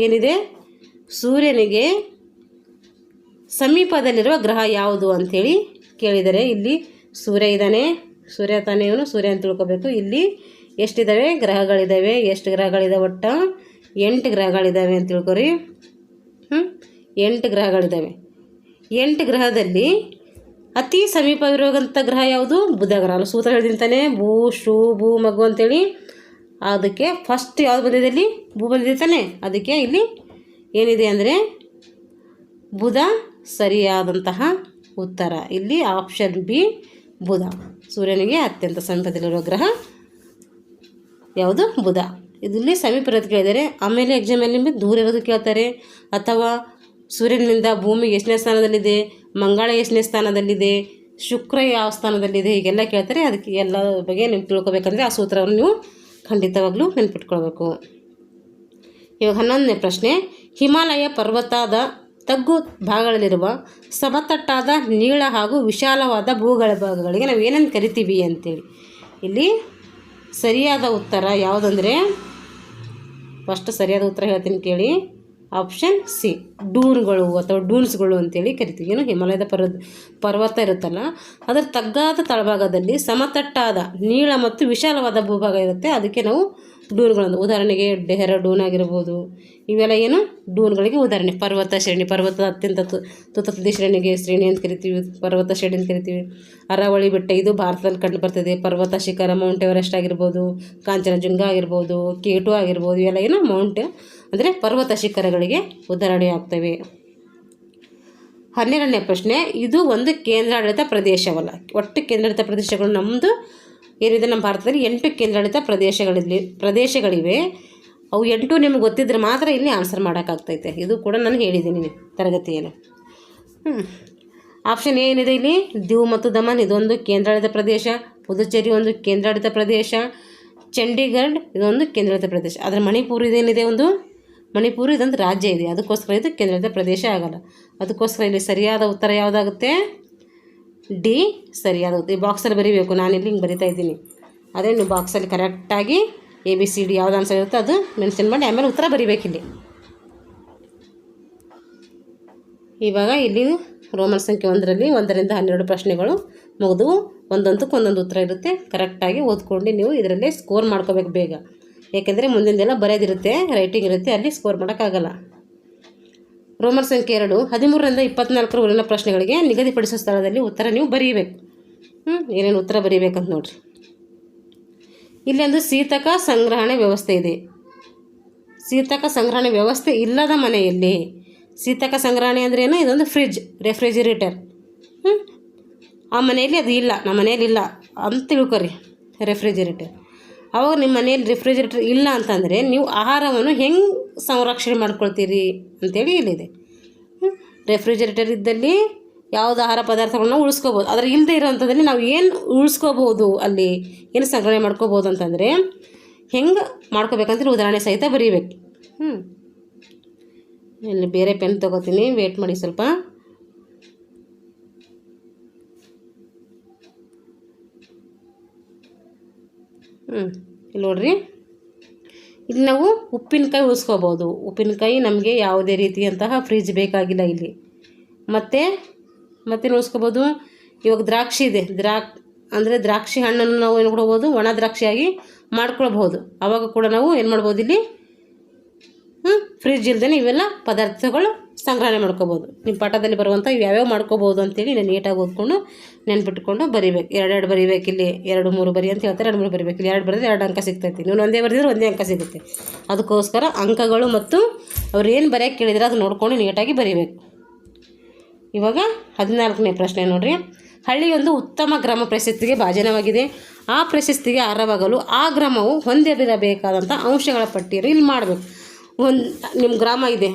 ಏನಿದೆ, ಸೂರ್ಯನಿಗೆ ಸಮೀಪದಲ್ಲಿರುವ ಗ್ರಹ ಯಾವುದು ಅಂಥೇಳಿ ಕೇಳಿದರೆ, ಇಲ್ಲಿ ಸೂರ್ಯ ಇದ್ದಾನೆ. ಸೂರ್ಯ ತಾನೇ ಇವನು, ಸೂರ್ಯ ಅಂತ ತಿಳ್ಕೊಬೇಕು. ಇಲ್ಲಿ ಎಷ್ಟಿದ್ದಾವೆ ಗ್ರಹಗಳಿದ್ದಾವೆ? ಎಷ್ಟು ಗ್ರಹಗಳಿದ್ದಾವೆ? ಒಟ್ಟು 8 ಗ್ರಹಗಳಿದ್ದಾವೆ ಅಂತ ತಿಳ್ಕೊರಿ. 8 ಗ್ರಹಗಳಿದ್ದಾವೆ. 8 ಗ್ರಹದಲ್ಲಿ ಅತಿ ಸಮೀಪವಿರುವಂಥ ಗ್ರಹ ಯಾವುದು? ಬುಧ ಗ್ರಹ. ಅಲ್ಲಿ ಸೂತ್ರ ಹೇಳಿದಂತಾನೆ ಭೂ, ಶೂ, ಭೂ, ಮಗು ಅಂತೇಳಿ. ಅದಕ್ಕೆ ಫಸ್ಟ್ ಯಾವುದು ಬಂದಿದೆ? ಇಲ್ಲಿ ಭೂ ಬಂದಿದೆ ತಾನೆ. ಅದಕ್ಕೆ ಇಲ್ಲಿ ಏನಿದೆ ಅಂದರೆ ಬುಧ ಸರಿಯಾದಂತಹ ಉತ್ತರ. ಇಲ್ಲಿ ಆಪ್ಷನ್ ಬಿ ಬುಧ. ಸೂರ್ಯನಿಗೆ ಅತ್ಯಂತ ಸಮೀಪದಲ್ಲಿರುವ ಗ್ರಹ ಯಾವುದು? ಬುಧ. ಇಲ್ಲಿ ಸಮೀಪ ಇರೋದು ಕೇಳಿದರೆ, ಆಮೇಲೆ ಎಕ್ಸಾಮಲ್ಲಿ ನಿಮಗೆ ದೂರ ಇರೋದು ಕೇಳ್ತಾರೆ. ಅಥವಾ ಸೂರ್ಯನಿಂದ ಭೂಮಿಗೆ ಎಷ್ಟನೇ ಸ್ಥಾನದಲ್ಲಿದೆ, ಮಂಗಳ ಎಷ್ಟನೇ ಸ್ಥಾನದಲ್ಲಿದೆ, ಶುಕ್ರ ಯಾವ ಸ್ಥಾನದಲ್ಲಿದೆ, ಹೀಗೆಲ್ಲ ಕೇಳ್ತಾರೆ. ಅದಕ್ಕೆ ಎಲ್ಲ ಬಗ್ಗೆ ನೀವು ತಿಳ್ಕೊಬೇಕಂದ್ರೆ ಆ ಸೂತ್ರವನ್ನು ನೀವು ಖಂಡಿತವಾಗ್ಲೂ ನೆನ್ಪಿಟ್ಕೊಳ್ಬೇಕು. ಇವಾಗ 11ನೇ ಪ್ರಶ್ನೆ. ಹಿಮಾಲಯ ಪರ್ವತದ ತಗ್ಗು ಭಾಗಗಳಲ್ಲಿರುವ ಸಮತಟ್ಟಾದ ನೀಳ ಹಾಗೂ ವಿಶಾಲವಾದ ಭೂಗಳ ಭಾಗಗಳಿಗೆ ನಾವು ಏನಂತ ಕರಿತೀವಿ ಅಂತೇಳಿ. ಇಲ್ಲಿ ಸರಿಯಾದ ಉತ್ತರ ಯಾವುದಂದರೆ, ಫಸ್ಟ್ ಸರಿಯಾದ ಉತ್ತರ ಹೇಳ್ತೀನಿ ಕೇಳಿ. ಆಪ್ಷನ್ ಸಿ ಡೂನ್ಗಳು ಅಥವಾ ಡೂನ್ಸ್ಗಳು ಅಂತೇಳಿ ಕರಿತೀವಿ. ಏನು, ಹಿಮಾಲಯದ ಪರ್ವತ ಇರುತ್ತಲ್ಲ, ಅದರ ತಗ್ಗಾದ ತಳಭಾಗದಲ್ಲಿ ಸಮತಟ್ಟಾದ ನೀಳ ಮತ್ತು ವಿಶಾಲವಾದ ಭೂಭಾಗ ಇರುತ್ತೆ. ಅದಕ್ಕೆ ನಾವು ಡೂನ್ಗಳನ್ನು, ಉದಾಹರಣೆಗೆ ಡೆಹ್ರಾಡೂನ್ ಆಗಿರ್ಬೋದು, ಇವೆಲ್ಲ ಏನು ಡೂನ್ಗಳಿಗೆ ಉದಾಹರಣೆ. ಪರ್ವತ ಶ್ರೇಣಿ, ಪರ್ವತದ ಅತ್ಯಂತ ತುದಿ ಶ್ರೇಣಿ ಅಂತ ಕರಿತೀವಿ, ಪರ್ವತ ಶ್ರೇಣಿ ಅಂತ ಕರಿತೀವಿ. ಅರಾವಳಿ ಬೆಟ್ಟ, ಇದು ಭಾರತದಲ್ಲಿ ಕಂಡು ಬರ್ತದೆ. ಪರ್ವತ ಶಿಖರ, ಮೌಂಟ್ ಎವರೆಸ್ಟ್ ಆಗಿರ್ಬೋದು, ಕಾಂಚನಜುಂಗ ಆಗಿರ್ಬೋದು, K2 ಆಗಿರ್ಬೋದು, ಇವೆಲ್ಲ ಏನು ಮೌಂಟ್ ಅಂದರೆ ಪರ್ವತ ಶಿಖರಗಳಿಗೆ ಉದಾಹರಣೆ ಆಗ್ತವೆ. 12ನೇ ಪ್ರಶ್ನೆ. ಇದು ಒಂದು ಕೇಂದ್ರಾಡಳಿತ ಪ್ರದೇಶವಲ್ಲ. ಒಟ್ಟು ಕೇಂದ್ರಾಡಳಿತ ಪ್ರದೇಶಗಳು ನಮ್ಮದು ಏನಿದೆ, ನಮ್ಮ ಭಾರತದಲ್ಲಿ 8 ಕೇಂದ್ರಾಡಳಿತ ಪ್ರದೇಶಗಳಿವೆ. ಅವು 8 ನಿಮಗೆ ಗೊತ್ತಿದ್ರೆ ಮಾತ್ರ ಇಲ್ಲಿ ಆನ್ಸರ್ ಮಾಡೋಕ್ಕಾಗ್ತೈತೆ. ಇದು ಕೂಡ ನಾನು ಹೇಳಿದ್ದೀನಿ ತರಗತಿಯಲ್ಲಿ. ಆಪ್ಷನ್ ಏನಿದೆ ಇಲ್ಲಿ, ದಿವ್ ಮತ್ತು ದಮನ್ ಇದೊಂದು ಕೇಂದ್ರಾಡಳಿತ ಪ್ರದೇಶ, ಪುದುಚೇರಿ ಒಂದು ಕೇಂದ್ರಾಡಳಿತ ಪ್ರದೇಶ, ಚಂಡೀಗಢ ಇದೊಂದು ಕೇಂದ್ರಾಡಳಿತ ಪ್ರದೇಶ. ಆದರೆ ಮಣಿಪುರ ಇದೇನಿದೆ ಒಂದು, ಮಣಿಪುರ ಇದೊಂದು ರಾಜ್ಯ ಇದೆ, ಅದಕ್ಕೋಸ್ಕರ ಇದು ಕೇಂದ್ರಾಡಳಿತ ಪ್ರದೇಶ ಆಗಲ್ಲ. ಅದಕ್ಕೋಸ್ಕರ ಇಲ್ಲಿ ಸರಿಯಾದ ಉತ್ತರ ಯಾವುದಾಗುತ್ತೆ? ಡಿ ಸರಿಯಾದ ಉತ್ತರ. ಈ ಬಾಕ್ಸಲ್ಲಿ ಬರೀಬೇಕು, ನಾನಿಲ್ಲಿ ಹಿಂಗೆ ಬರಿತಾ ಇದ್ದೀನಿ. ಅದೇ ನೀವು ಬಾಕ್ಸಲ್ಲಿ ಕರೆಕ್ಟಾಗಿ ABCD ಯಾವ್ದು ಆನ್ಸರ್ ಇರುತ್ತೆ ಅದು ಮೆನ್ಷನ್ ಮಾಡಿ ಆಮೇಲೆ ಉತ್ತರ ಬರೀಬೇಕಿಲ್ಲಿ. ಇವಾಗ ಇಲ್ಲಿ ರೋಮನ್ ಸಂಖ್ಯೆ 1ರಲ್ಲಿ 1ರಿಂದ 12 ಪ್ರಶ್ನೆಗಳು ಮುಗಿದು, ಒಂದೊಂದಕ್ಕೆ ಒಂದೊಂದು ಉತ್ತರ ಇರುತ್ತೆ. ಕರೆಕ್ಟಾಗಿ ಓದ್ಕೊಂಡು ನೀವು ಇದರಲ್ಲೇ ಸ್ಕೋರ್ ಮಾಡ್ಕೋಬೇಕು ಬೇಗ. ಏಕೆಂದರೆ ಮುಂದಿನದೆಲ್ಲ ಬರೆಯೋದಿರುತ್ತೆ, ರೈಟಿಂಗ್ ಇರುತ್ತೆ, ಅಲ್ಲಿ ಸ್ಕೋರ್ ಮಾಡೋಕ್ಕಾಗಲ್ಲ. ರೋಮನ್ ಸಂಖ್ಯೆ 2 13ರಿಂದ 24ರವರೆಗಿನ ಪ್ರಶ್ನೆಗಳಿಗೆ ನಿಗದಿಪಡಿಸುವ ಸ್ಥಳದಲ್ಲಿ ಉತ್ತರ ನೀವು ಬರೀಬೇಕು. ಏನೇನು ಉತ್ತರ ಬರೀಬೇಕಂತ ನೋಡಿರಿ. ಇಲ್ಲಿ ಒಂದು ಶೀತಕ ಸಂಗ್ರಹಣೆ ವ್ಯವಸ್ಥೆ ಇದೆ. ಶೀತಕ ಸಂಗ್ರಹಣೆ ವ್ಯವಸ್ಥೆ ಇಲ್ಲದ ಮನೆಯಲ್ಲಿ, ಶೀತಕ ಸಂಗ್ರಹಣೆ ಅಂದ್ರೆ ಏನು, ಇದೊಂದು ಫ್ರಿಡ್ಜ್, ರೆಫ್ರಿಜಿರೇಟರ್. ಆ ಮನೆಯಲ್ಲಿ ಅದು ಇಲ್ಲ, ನಮ್ಮ ಮನೆಯಲ್ಲಿ ಇಲ್ಲ ಅಂತ ತಿಳ್ಕೊರಿ, ರೆಫ್ರಿಜಿರೇಟರ್. ಅವಾಗ ನಿಮ್ಮ ಮನೆಯಲ್ಲಿ ರೆಫ್ರಿಜಿರೇಟರ್ ಇಲ್ಲ ಅಂತಂದರೆ ನೀವು ಆಹಾರವನ್ನು ಹೆಂಗೆ ಸಂರಕ್ಷಣೆ ಮಾಡ್ಕೊಳ್ತೀರಿ ಅಂತೇಳಿ ಇಲ್ಲಿದೆ. ರೆಫ್ರಿಜಿರೇಟರ್ ಇದ್ದಲ್ಲಿ ಯಾವುದು ಆಹಾರ ಪದಾರ್ಥಗಳನ್ನ ಉಳಿಸ್ಕೋಬೋದು. ಆದರೆ ಇಲ್ಲದೆ ಇರೋವಂಥದ್ದಲ್ಲಿ ನಾವು ಏನು ಉಳಿಸ್ಕೋಬೋದು, ಅಲ್ಲಿ ಏನು ಸಂಗ್ರಹಣೆ ಮಾಡ್ಕೋಬೋದು ಅಂತಂದರೆ ಹೆಂಗೆ ಮಾಡ್ಕೋಬೇಕಂತ ಉದಾಹರಣೆ ಸಹಿತ ಬರೀಬೇಕು. ಇಲ್ಲಿ ಬೇರೆ ಪೆನ್ ತೊಗೋತೀನಿ, ವೇಟ್ ಮಾಡಿ ಸ್ವಲ್ಪ. ಇಲ್ಲಿ ನೋಡ್ರಿ, ಇಲ್ಲಿ ನಾವು ಉಪ್ಪಿನಕಾಯಿ ಉಳಿಸ್ಕೋಬೋದು. ಉಪ್ಪಿನಕಾಯಿ ನಮಗೆ ಯಾವುದೇ ರೀತಿಯಂತಹ ಫ್ರಿಜ್ ಬೇಕಾಗಿಲ್ಲ ಇಲ್ಲಿ. ಮತ್ತೆ ಉಳಿಸ್ಕೋಬೋದು. ಇವಾಗ ದ್ರಾಕ್ಷಿ ಇದೆ, ಅಂದರೆ ದ್ರಾಕ್ಷಿ ಹಣ್ಣನ್ನು ನಾವು ಏನು ಮಾಡ್ಬೋದು, ಒಣ ದ್ರಾಕ್ಷಿಯಾಗಿ ಮಾಡ್ಕೊಳ್ಬೋದು. ಆವಾಗ ಕೂಡ ನಾವು ಏನು ಮಾಡ್ಬೋದು, ಇಲ್ಲಿ ಫ್ರಿಜ್ ಇಲ್ಲದೆ ಇವೆಲ್ಲ ಪದಾರ್ಥಗಳು ಸಂಗ್ರಹಣೆ ಮಾಡ್ಕೋಬೋದು. ನಿಮ್ಮ ಪಾಠದಲ್ಲಿ ಬರುವಂಥ ಯಾವ್ಯಾವ ಮಾಡ್ಕೋಬೋದು ಅಂತೇಳಿ ನಾನು ನೀಟಾಗಿ ಓದ್ಕೊಂಡು ನೆನ್ಪಿಟ್ಕೊಂಡು ಬರೀಬೇಕು. 2 ಬರೀಬೇಕು. ಇಲ್ಲಿ 2, 3 ಬರಿ ಅಂತ ಹೇಳ್ತಾರೆ, 2, 3 ಬರೀಬೇಕು. ಇಲ್ಲಿ 2 ಬರೆದ್ರೆ 2 ಅಂಕ ಸಿಗ್ತೈತಿ. ನೀವು ಒಂದೇ ಬರೆದಿದ್ರೆ ಒಂದೇ ಅಂಕ ಸಿಗುತ್ತೆ. ಅದಕ್ಕೋಸ್ಕರ ಅಂಕಗಳು ಮತ್ತು ಅವ್ರು ಏನು ಬರೆಯೋಕ್ಕೆ ಕೇಳಿದ್ರೆ ಅದು ನೋಡ್ಕೊಂಡು ನೀಟಾಗಿ ಬರೀಬೇಕು. ಇವಾಗ 14ನೇ ಪ್ರಶ್ನೆ ನೋಡಿರಿ. ಹಳ್ಳಿಯೊಂದು ಉತ್ತಮ ಗ್ರಾಮ ಪ್ರಶಸ್ತಿಗೆ ಭಾಜನವಾಗಿದೆ. ಆ ಪ್ರಶಸ್ತಿಗೆ ಅರ್ಹವಾಗಲು ಆ ಗ್ರಾಮವು ಹೊಂದಿರಬೇಕಾದಂಥ ಅಂಶಗಳ ಪಟ್ಟಿಯನ್ನು ಇಲ್ಲಿ ಮಾಡಬೇಕು. ನಿಮ್ಮ ಗ್ರಾಮ ಇದೆ